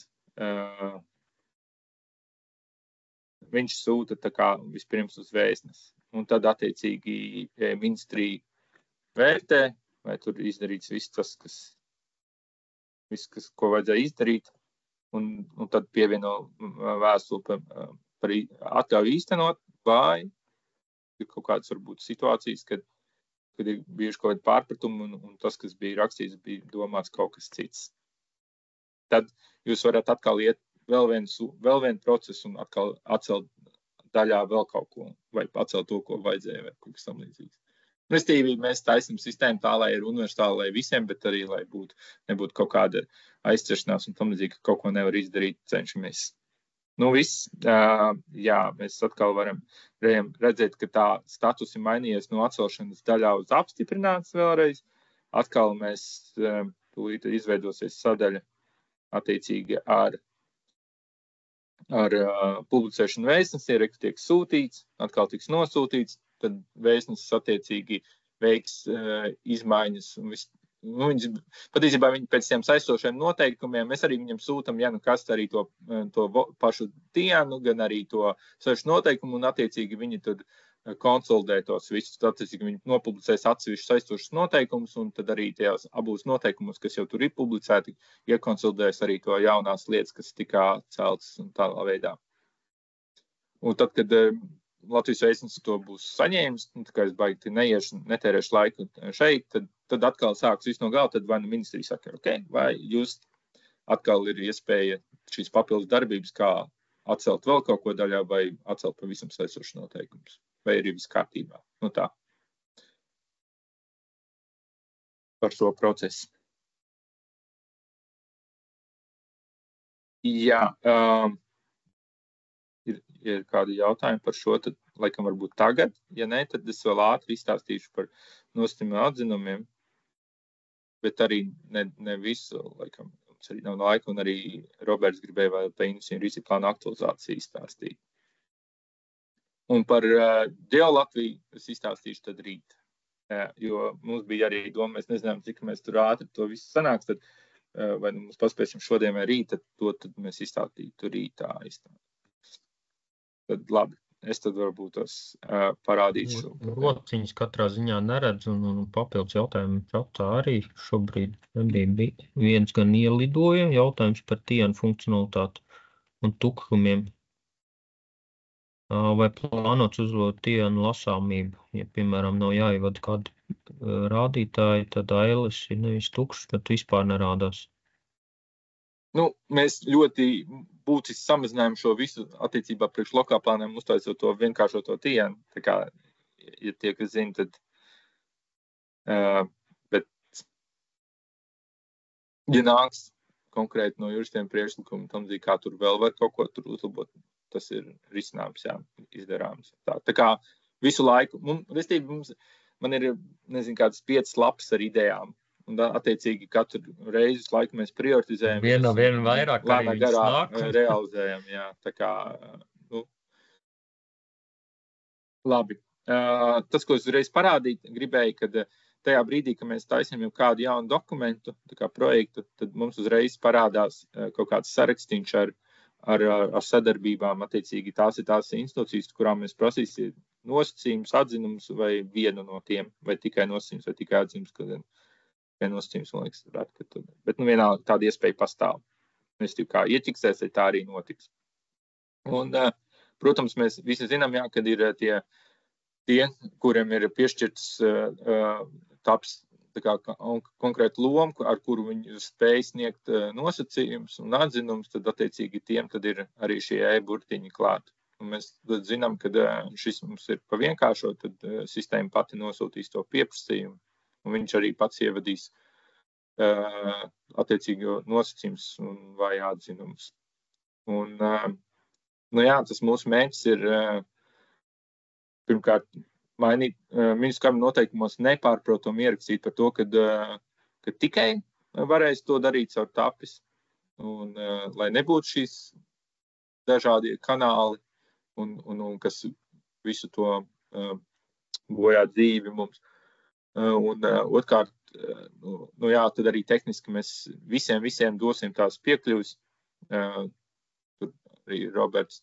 Viņš sūta tā kā vispirms uz vēstnesi. Un tad attiecīgi ministrija vērtē, vai tur izdarīts viss tas, ko vajadzēja izdarīt. Un tad pievieno vēstuli par atļauju īstenot, vai ir kaut kādas varbūt situācijas, kad ir bijuši kaut kādi pārpratumi, un tas, kas bija rakstīts, bija domāts kaut kas cits. Tad jūs varat atkal iet vēl vienu procesu un atkal atcelt daļā vēl kaut ko, vai atcelt to, ko vajadzēja, vai kaut kas tam līdzīgs. Restīvi, mēs taisam sistēmu tā, lai ir universāli, lai visiem, bet arī, lai nebūtu kaut kāda aizķeršanās un tam līdzīgi, ka kaut ko nevar izdarīt, cenšamies. Viss, mēs atkal varam redzēt, ka tā status ir mainījies no atcelšanas daļā uz apstiprināts vēlreiz. Atkal mēs tūlīt izveidosies sadaļa attiecīgi ar publicēšanu vēstnesī, tiek sūtīts, atkal tiks nosūtīts, tad vēstnesis attiecīgi veiks izmaiņas. Patiesībā viņi pēc tiem saistošiem noteikumiem, mēs arī viņam sūtam, arī to pašu dienu, gan arī to saistošu noteikumu, un attiecīgi viņi tad konsolidē tos visus. Attiecīgi viņi nopublicēs atsevišķus saistošus noteikumus, un tad arī tajās abūs noteikumus, kas jau tur ir publicēti, iekonsolidēs arī to jaunās lietas, kas tika celtas un tādā veidā. Un tad, kad Latvijas vēstnesis to būs saņēmis, tā kā es baigi netērēšu laiku šeit, tad atkal sāks viss no gala, tad vai ministrija saka, vai jūs atkal ir iespēja šīs papildus darbības, kā atcelt vēl kaut ko daļā, vai atcelt pavisam saistošus noteikumus, vai arī viss kārtībā. Tā. Par šo procesu. Jā, ja ir kādi jautājumi par šo, tad laikam varbūt tagad. Ja ne, tad es vēl ātri izstāstīšu par nosacījumiem atzinumiem, bet arī ne visu, laikam, mums arī nav laika, un arī Roberts gribēja vēl par investīciju risku plānu aktualizāciju izstāstīt. Un par Geolatviju es izstāstīšu tad rīt. Jo mums bija arī doma, mēs nezinām, cik mēs tur ātri to visu sanāks, tad vai mums paspēsim šodien vai rīt, tad mēs izstāstītu rītā. Tad labi, es tad varbūt tos parādīšu. Rociņas katrā ziņā neredz, un papildus jautājumu čatā arī šobrīd nebija. Viens gan ielidoja, jautājums par tienu funkcionalitāti un tukšumiem. Vai plānots uzlabot tienu lasāmību? Ja, piemēram, nav jāievada kādi rādītāji, tad ailes ir nevis tukšs, bet vispār nerādās. Mēs ļoti būtiski samazinājām šo visu attiecībā priekš lokāplāniem, uztaisot to vienkāršoto tienu. Tā kā, ja tie, kas zina, tad... bet, ja nāks konkrēti no juristiem priekšlikumu, tam zina, kā tur vēl var kaut ko tur uzlabot, tas ir risinājums, jā, izdarāms. Tā kā visu laiku, man ir, nezinu, kādas 5 lapas ar idejām, un attiecīgi katru reizi laiku mēs prioritizējam. Viena vairāk arī viņas nāk. Realizējam, jā, tā kā, labi. Tas, ko es uzreiz parādīt, gribēju, kad tajā brīdī, kad mēs taisam jau kādu jaunu dokumentu, tā kā projektu, tad mums uzreiz parādās kaut kāds sarakstīns ar sadarbībām, attiecīgi tās ir tās institūcijas, kurām mēs prasīsim nosacījumus, atzinumus vai vienu no tiem, vai tikai nosacījums, vai tikai atzinums, kad tikai nosacījums, man liekas, bet vienalga tāda iespēja pastāv. Mēs kā ieķiksēs, vai tā arī notiks. Un, protams, mēs visi zinām, jā, kad ir tie, kuriem ir piešķirts taps konkrētu lomu, ar kuru viņi spēj sniegt nosacījumus un atzinumus, tad attiecīgi tiem tad ir arī šie e-burtiņi klāt. Un mēs zinām, ka šis mums ir pa vienkāršo, tad sistēma pati nosūtīs to pieprasījumu, un viņš arī pats ievadīs attiecīgo nosacījumus vai atzinumus. Un, jā, tas mūsu mērķis ir pirmkārt mainīt ministru noteikumos nepārprotam ierakstīt par to, ka tikai varēs to darīt caur tapis. Un, lai nebūtu šīs dažādie kanāli, un kas visu to bojā dzīvi mums. Un otrkārt, jā, tad arī tehniski mēs visiem dosim tās piekļuvis. Tur arī Roberts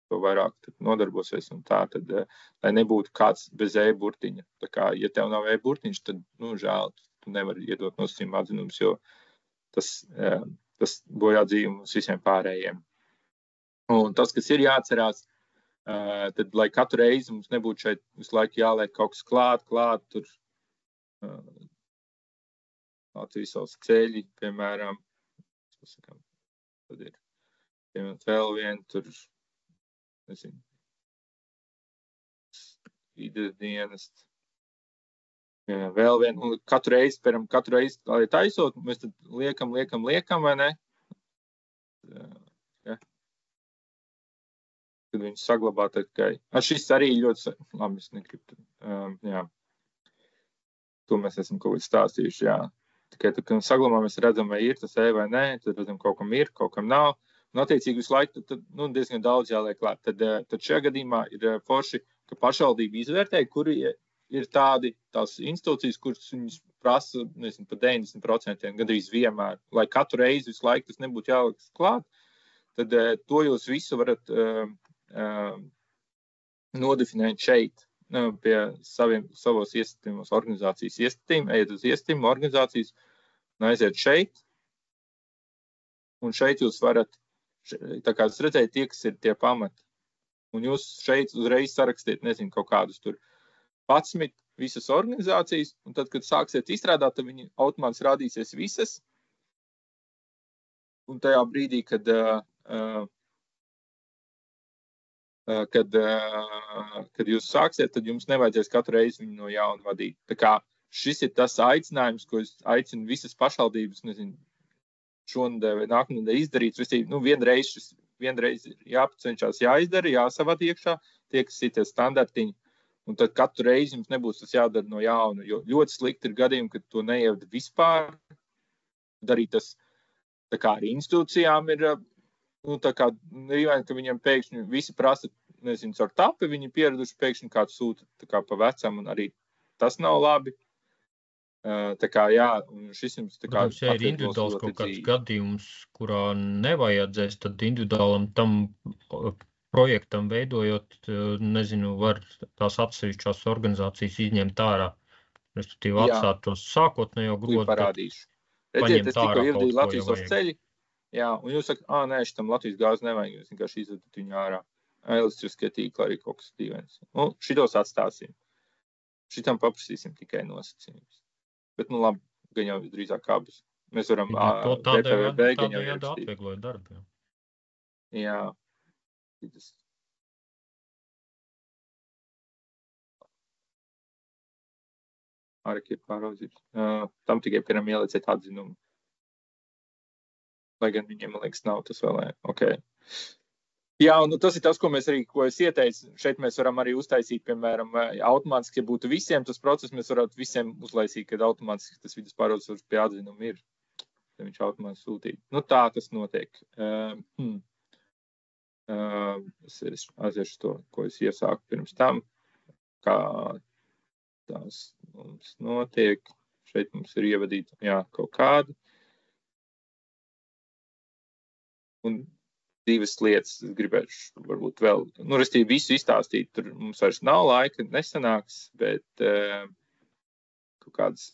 to vairāk nodarbosies un tā, tad, lai nebūtu kāds bez e-burtiņa. Tā kā, ja tev nav e-burtiņš, tad, žēl, tu nevari iedot nosacījumu atzinumus, jo tas bojā dzīvi mums visiem pārējiem. Un tas, kas ir jāatcerās, tad, lai katru reizi mums nebūtu šeit visu laiku jāliek kaut kas klāt, tur Latvijas valsts ceļi, piemēram, tad ir vēl vien tur, nezinu, vides dienest. Vēl vien, un katru reizi, lai taisot, mēs tad liekam, vai ne? Ja. Kad viņi saglabā, tad tikai. Šis arī ļoti, labi, es negribu. Jā. To mēs esam kaut ko stāstījuši, jā. Tikai tad, kad saglabā, mēs redzam, vai ir tas vai nē, tad redzam, kaut kam ir, kaut kam nav. Un attiecīgi visu laiku tad, diezgan daudz jāliek klāt. Tad šajā gadījumā ir forši, ka pašvaldība izvērtē, kuri ir tās institūcijas, kuras viņas prasa, nezinu, pa 90%, gandrīz vienmēr, lai katru reizi visu laiku tas nebūtu jāliek klāt, tad to jūs visu varat nodefinēt šeit, pie savos iestatījumos, organizācijas iestatījumi, ejiet uz iestatījuma organizācijas un aiziet šeit. Un šeit jūs varat, tā kā es redzēju, tie, kas ir tie pamati. Un jūs šeit uzreiz sarakstiet, nezinu, kaut kādus tur 11 visas organizācijas, un tad, kad sāksiet izstrādāt, tad viņi automātiski rādīsies visas. Un tajā brīdī, kad jūs sāksiet, tad jums nevajadzēs katru reizi viņu no jauna vadīt. Tā kā šis ir tas aicinājums, ko es aicinu visas pašvaldības, nezinu, šonedēļ vai nākamnedēļ izdarīts. Vienreiz jāpacenšās jāizdara, jāsavad iekšā, tie, kas ir tie standartiņi. Un tad katru reizi jums nebūs tas jādara no jauna, jo ļoti slikti ir gadījumi, kad to neievada vispār. Darīt tas, tā kā arī institūcijām ir, tā kā rīvēni, ka viņiem pēkšņi visi prasa nezinu, caur tapi viņi pieraduši pēkšņi kādu sūta tā kā pa vecam, un arī tas nav labi. Tā kā, jā, un šis jums tā kā protams, ja ir individuāls kaut kāds gadījums, kurā nevajadzēs, tad individuālam tam projektam veidojot, nezinu, var tās atsevišķās organizācijas izņemt ārā, respektīvi atstāt tos sākotnējo grozu, parādīšu. Redziet, es tikko ievadīju Latvijas uz ceļi, jā, un jūs sakat, šitam Latvijas gāzi nevajag, jūs vienkārši izvedat viņu ārā. Elektriskie tīkli arī kaut kas dīvains. Nu, šitos atstāsim. Šitam paprasīsim tikai nosacījumus. Bet, nu labi, gan jau drīzāk abas. Mēs varam DPVB gan jau ierakstīt. Atviegloja darbu, jā. Arī ir pāraudzības. Tam tikai piram ielieciet atzinumu. Lai gan viņiem, man liekas, nav tas vēl. Okay. Jā, un tas ir tas, ko es ieteicu. Šeit mēs varam arī uztaisīt, piemēram, automātiski, ja būtu visiem tas process, mēs varētu visiem uzlaisīt, kad automātiski tas vidas pāraudzības pie atzinuma ir. Tad viņš automātiski sūtīt. Nu, tā tas notiek. Es aiziešu to, ko es iesāku pirms tam, kā tās mums notiek. Šeit mums ir ievadīta, kaut kāda. Un divas lietas es gribēšu varbūt vēl, restīvi visu izstāstīt, tur mums vairs nav laika, nesanāks, bet kaut kādas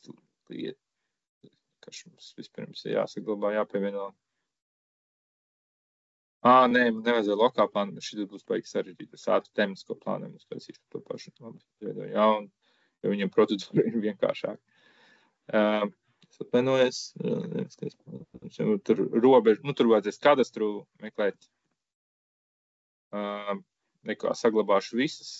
lietas, kas mums vispirms ir jāsaglabā, jāpievieno. Nē, man nevajadzēja lokā plānu, bet šī būs baigi sarežģīt. Es ātru tematisko plānu mums taisīšu to pašu. Jo viņam procedūra ir vienkāršāk. Es atvainojos, tur robežu, tur vajadzēs kadastru meklēt. Nekā saglabāšu visas.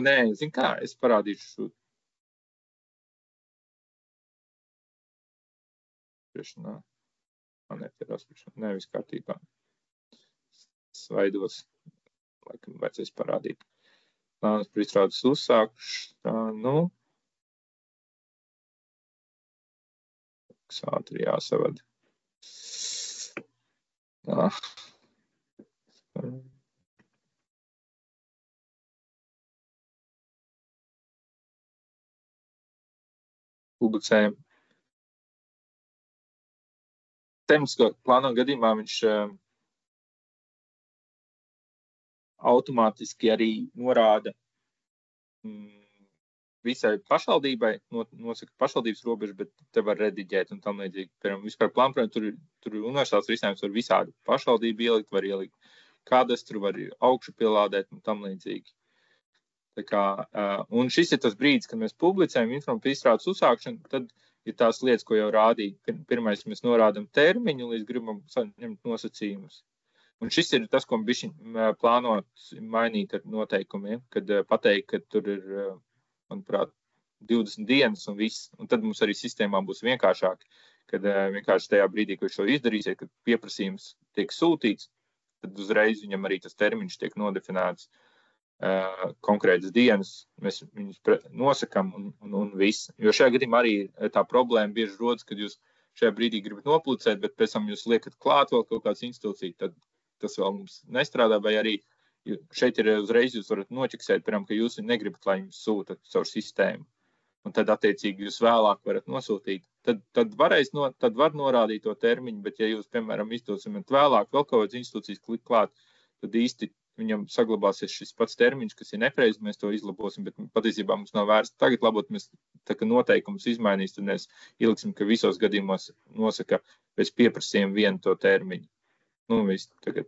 Nē, zin kā, es parādīšu. Nē, viss kārtībā. Svaidos, laikam vajadzēs parādīt. Plāns par izstrādes uzsākšanu. Kas ātri jāsavad. Publicējam. Tematiskā plānā gadījumā viņš automātiski arī norāda visai pašvaldībai, nosaka pašvaldības robežu, bet te var rediģēt un tam līdzīgi. Piemēram, vispār plānprojām, tur ir universāls risinājums, var visādi pašvaldību ielikt, var ielikt kadastru, var augšu pielādēt un tam līdzīgi. Tā kā, un šis ir tas brīdis, kad mēs publicējam informāciju par izstrādes uzsākšanu, tad ir tās lietas, ko jau rādīja. Pirmais mēs norādam termiņu, līdz gribam saņemt nosacījumus. Un šis ir tas, ko bišķi plānot mainīt ar noteikumiem, kad pateikt, ka tur ir, manuprāt, 20 dienas un viss. Un tad mums arī sistēmā būs vienkāršāk, kad vienkārši tajā brīdī, kad šo izdarīsiet, kad pieprasījums tiek sūtīts, tad uzreiz viņam arī tas termiņš tiek nodefinēts konkrētas dienas. Mēs viņus nosakam un viss. Jo šajā gadījumā arī tā problēma bieži rodas, kad jūs šajā brīdī gribat nopulcēt, bet pēc tam jūs liekat klāt vēl kaut kāds institūcija, tad tas vēl mums nestrādā, vai arī šeit ir uzreiz jūs varat noķeksēt, piemēram, ka jūs negribat, lai jums sūta caur sistēmu. Un tad, attiecīgi, jūs vēlāk varat nosūtīt. Tad var norādīt to termiņu, bet ja jūs, piemēram, izdosiet vēlāk vēl kaut kādas institūcijas klikt klāt, tad īsti viņam saglabāsies šis pats termiņš, kas ir nepareizi, mēs to izlabosim, bet patiesībā mums nav vērts tagad labot, mēs tā kā noteikums izmainīs, tad mēs ieliksim, ka visos gadījumos nosaka pēc pieprasījuma vienu to termiņu. Viss tagad.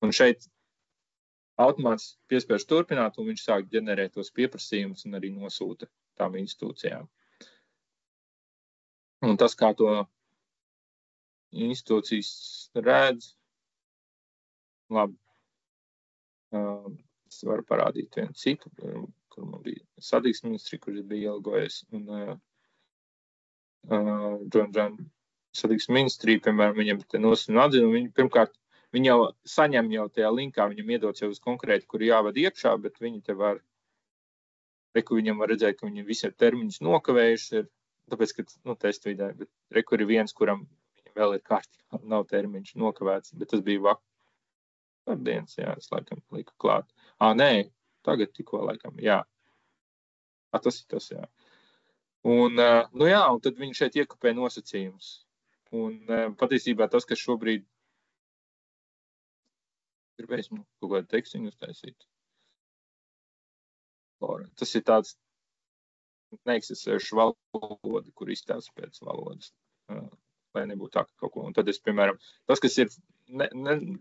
Un šeit automāts piespiež turpināt, un viņš sāk ģenerēt tos pieprasījumus un arī nosūta tām institūcijām. Un tas, kā to institūcijas redz, labi. Es varu parādīt vienu citu, kur man bija satiksmes ministri, kurš bija ielgojies. Un satiksmes ministri, piemēram, viņam te nosacījumi atzinumu, viņi jau saņem jau tajā linkā, viņam iedots jau uz konkrēti, kur jāvada iekšā, bet viņi te var, viņam var redzēt, ka viņi visi termiņus nokavējuši ir, tāpēc, ka, testvidē, bet kur ir viens, kuram viņam vēl ir kārtībā, nav termiņš nokavēts, bet tas bija vakardienas, jā, es laikam liku klāt. Nē, tagad tikko laikam, jā. Tas ir tas, jā. Un tad viņi šeit iekopē nosacījumus. Un patiesībā tas, kas šobrīd gribēs kaut kādu tekstiņu uztaisīt. Tas ir tāds neeksistējuši valoda, kur izstāsta pēc valodas, lai nebūtu tā kaut ko. Un tad es, piemēram, tas, kas ir,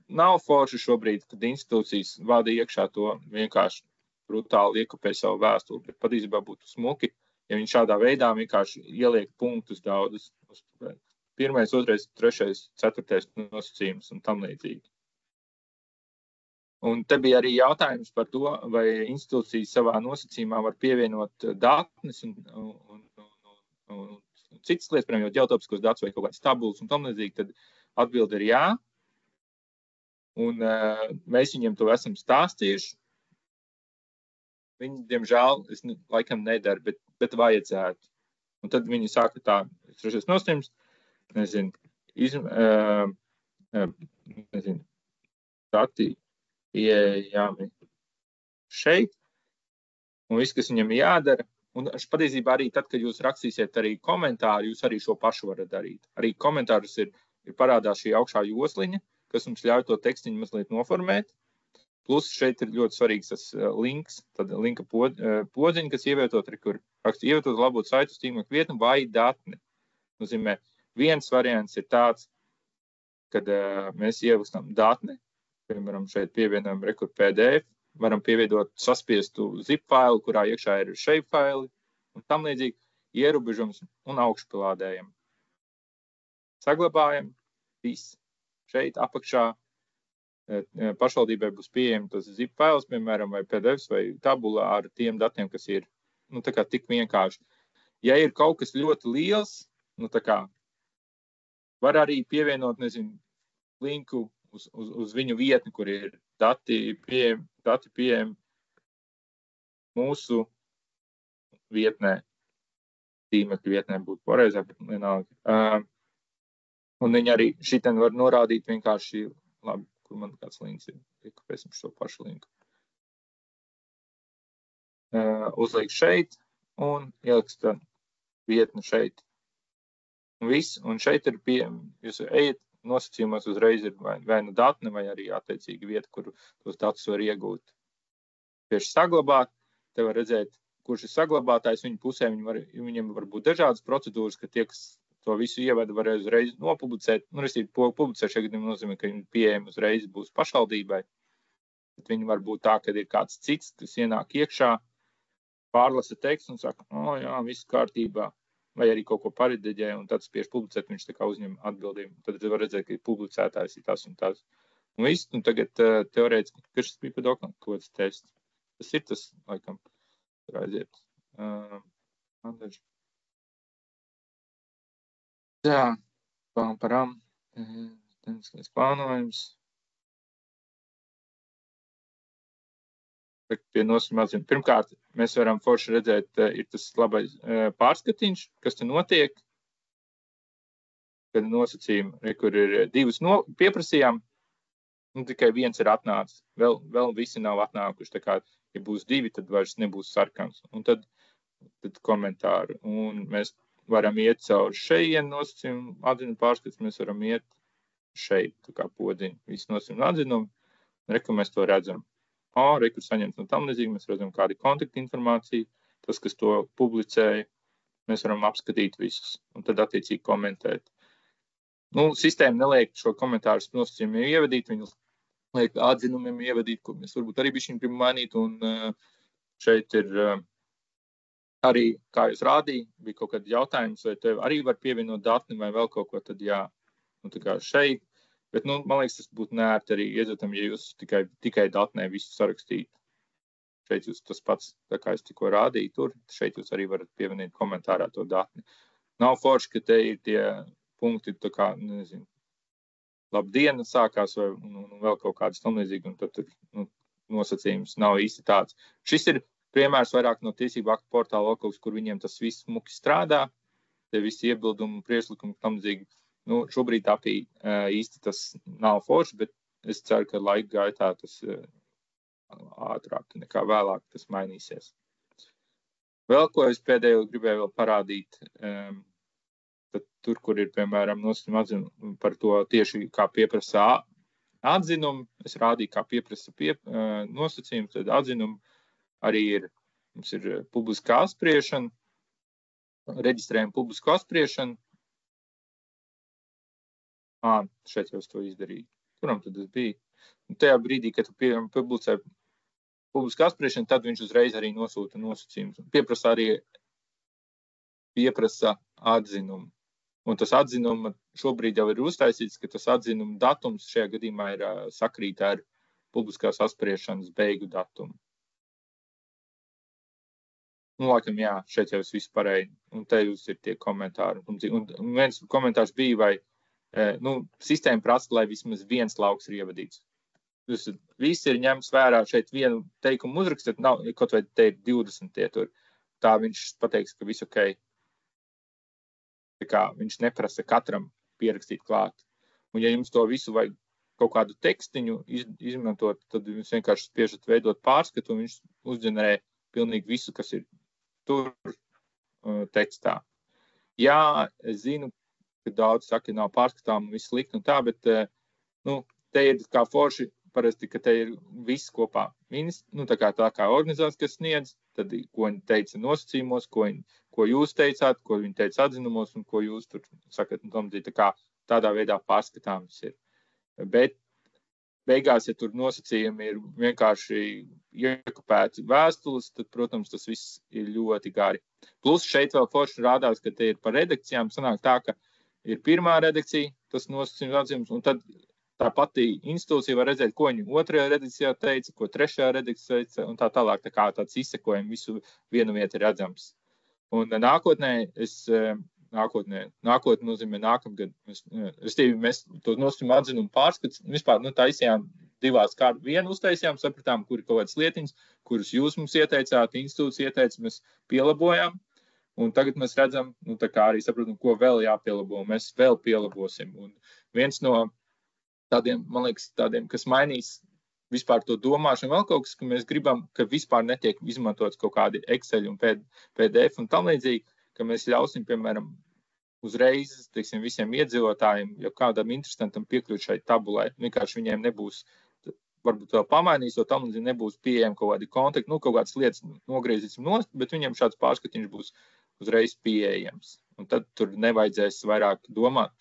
nav forši šobrīd, kad institūcijas vada iekšā to vienkārši brutāli iekopē savu vēstuli, bet patiesībā būtu smuki, ja viņi šādā veidā vienkārši ieliek punktus daudz, 1., 2., 3., 4. nosacījums un tam līdzīgi. Un te bija arī jautājums par to, vai institūcijas savā nosacījumā var pievienot datnes un citas lietas, piemēram, ģeotopiskos datus vai kaut kādas tabulas un tam līdzīgi, tad atbilde ir jā. Un mēs viņiem to esam stāstījuši. Viņi, diemžēl, es laikam nedaru, bet vajadzētu. Un tad viņi saka tā, 3. nosacījums, dati pieejami šeit, un viss, kas viņam jādara, un patiesībā arī tad, kad jūs rakstīsiet arī komentāru, jūs arī šo pašu varat darīt. Arī komentārus ir parādās šī augšā josliņa, kas mums ļauj to tekstiņu mazliet noformēt. Plus šeit ir ļoti svarīgs tas links, tad linka podziņa, kas ievietot, kur raksta ievietot labot saitu tīmekļa vietni vai datni. Nozīmē, viens variants ir tāds, kad mēs ieviestam datni, piemēram, šeit pievienojam rekur PDF, varam pievienot saspiestu zip failu, kurā iekšā ir shape faili, un tam līdzīgi ierobežums un augšpilādējam. Saglabājam, viss. Šeit apakšā pašvaldībai būs pieejami tas zip fails, piemēram, vai PDFs vai tabula ar tiem datiem, kas ir, tā kā tik vienkārši. Ja ir kaut kas ļoti liels, tā kā var arī pievienot, linku uz viņu vietni, kur ir dati pieejami mūsu vietnē, tīmekļa vietnē būtu pareizāk, bet vienalga. Un viņi arī šitien var norādīt vienkārši, labi, kur man kāds links ir, iekopēsim šo pašu linku. Uzliek šeit un ieliks vietni šeit. Un viss, un šeit ir jūs ejat nosacījumos uzreiz ir vai nu datne, vai arī attiecīgi vieta, kur tos datus var iegūt. Tieši saglabāt, te var redzēt, kurš ir saglabātājs, viņa pusē viņiem var būt dažādas procedūras, ka tie, kas to visu ievada, var uzreiz nopublicēt. Publicēt šeit nozīmē, ka viņi pieejami uzreiz būs pašvaldībai. Bet viņi var būt tā, ka ir kāds cits, kas ienāk iekšā, pārlasa tekstu un saka, jā, viss kārtībā. Vai arī kaut ko pareģē, un tad spiež publicēt, viņš tā kā uzņem atbildību. Tad var redzēt, ka publicētājs ir tas un tas. Un viss, un tagad teorētiski, kas tas bija par dokumentu, ko tas tests. Tas ir tas, laikam, tur aiziet. Tā, param, tenskais plānojums. Pie nosacījumiem. Pirmkārt, mēs varam forši redzēt, ir tas labais pārskatiņš, kas te notiek, kad nosacījumi, kur ir 2 pieprasījām, tikai 1 ir atnācis, vēl visi nav atnākuši, tā kā, ja būs 2, tad vairs nebūs sarkans, un tad komentāri, un mēs varam iet cauri šeit nosacījumu atzinumu pārskats, mēs varam iet šeit, tā kā podziņu, visi nosacījumu atzinumu, un mēs to redzam. Kur saņemt no tam līdzīgi, mēs redzam, kāda ir kontakta informācija, tas, kas to publicēja, mēs varam apskatīt visus un tad attiecīgi komentēt. Sistēma neliek šo komentārus nosacījumiem ievadīt, viņi liek atzinumiem ievadīt, ko mēs varbūt arī bišķiņ gribam mainīt, un šeit ir arī, kā jūs rādīja, bija kaut kādi jautājums, vai tev arī var pievienot datni vai vēl kaut ko, tad jā, tā kā šeit. Bet, man liekas, tas būtu neērti arī iedzotam, ja jūs tikai datnē visu sarakstītu. Šeit jūs tas pats, tā kā es tikko rādīju tur, šeit jūs arī varat pievienīt komentārā to datni. Nav forši, ka te ir tie punkti, tā kā, labdiena sākās vai vēl kaut kādas tam līdzīgi, un tad tur nosacījums nav īsti tāds. Šis ir piemērs vairāk no tiesību aktu portāla lokals, kur viņiem tas viss smuki strādā, te visi iebildumi, priekšlikumi tam līdzīgi. šobrīd apī īsti tas nav forši, bet es ceru, ka laika gaitā tas ātrāk nekā vēlāk tas mainīsies. Vēl, ko es pēdējo gribēju vēl parādīt, tad tur, kur ir, piemēram, nosacījuma atzinumi par to tieši kā pieprasa atzinumu, es rādīju, kā pieprasa nosacījums, tad atzinumu arī mums ir publiskā apspriešana, reģistrējam publisku apspriešanu. Šeit jau es to izdarīju. Kuram tad es biju? Un tajā brīdī, kad tu publicē publisku apspriešanu, tad viņš uzreiz arī nosūta nosacījumus. Pieprasa atzinumu. Un tas atzinuma šobrīd jau ir uztaisīts, ka tas atzinuma datums šajā gadījumā ir sakrīt ar publiskās apspriešanas beigu datumu. Laikam, jā, šeit jau es visu pareizi. Un te jūs ir tie komentāri. Un viens komentārs bija, vai sistēma prasa, lai vismaz viens lauks ir ievadīts. Jūs visi ir ņemts vērā šeit vienu teikumu uzrakstīt, nav, kaut vai te ir 20 tur. Tā viņš pateiks, ka viss ok. Tā kā viņš neprasa katram pierakstīt klāt. Un ja jums to visu vajag kaut kādu tekstiņu izmantot, tad jūs vienkārši spiežat veidot pārskatu un viņš uzģenerē pilnīgi visu, kas ir tur tekstā. Jā, es zinu, ka daudz saka, ka nav pārskatām un viss slikti un tā, bet te ir kā forši parasti, ka te ir viss kopā. Tā kā organizācija, kas sniedz, tad, ko viņi teica nosacījumos, ko jūs teicāt, ko viņi teica atzinumos un ko jūs tur sakat. Tādā veidā pārskatāms ir. Bet beigās, ja tur nosacījumi ir vienkārši iekopēti vēstules, tad, protams, tas viss ir ļoti gari. Plus šeit vēl forši rādās, ka te ir par redakcijām. Sanāk tā, ka ir pirmā redakcija, tas nosacījums atzīmes, un tad tā pati institūcija var redzēt, ko viņi otrajā redakcijā teica, ko trešajā redakcijā teica, un tā tālāk, tā kā tāds izsekojumi visu vienu vietu ir redzams. Un nākotnē nākotnē nozīmē nākamgad. Mēs to nosacījumu atzinumu pārskats, vispār taisījām divās kārtas. Vienu uztaisījām, sapratām, kur ir kaut kādas lietiņas, kuras jūs mums ieteicāt, institūcija ieteica, mēs pielabojām. Un tagad mēs redzam, tā kā arī sapratam, ko vēl jāpielabo, mēs vēl pielabosim. Un viens no tādiem, man liekas, tādiem, kas mainīs vispār to domāšanu, vēl kaut kas, ka mēs gribam, ka vispār netiek izmantots kaut kādi Excel un PDF un tam līdzīgi, ka mēs ļausim, piemēram, uzreiz, teiksim, visiem iedzīvotājiem, ja kādam interesantam piekļūt šai tabulai, vienkārši viņiem nebūs, varbūt vēl pamainīs, jo tam līdzīgi nebūs pieejami kaut kādi kontakti, kaut kādas lietas nogriezīsim nost, bet viņiem šāds pārskatiņš būs uzreiz pieejams. Un tad tur nevajadzēs vairāk domāt,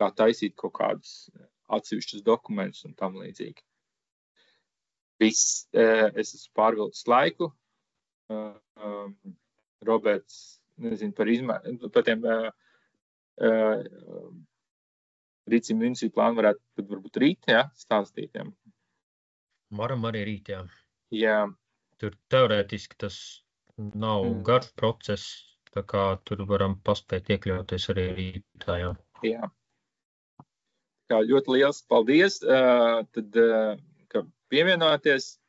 kā taisīt kaut kādus atsevišķus dokumentus un tam līdzīgi. Viss, es esmu pārvilcis laiku. Roberts, nezinu, par tiem rīcību ministriju plānu varētu varbūt rīt, stāstīt. Jā. Varam arī rīt, jā. Jā. Tur teorētiski tas nav garš process, tā kā tur varam paspēt iekļauties arī rītā, jā. Jā. Kā ļoti liels paldies, tad, ka pievienoties.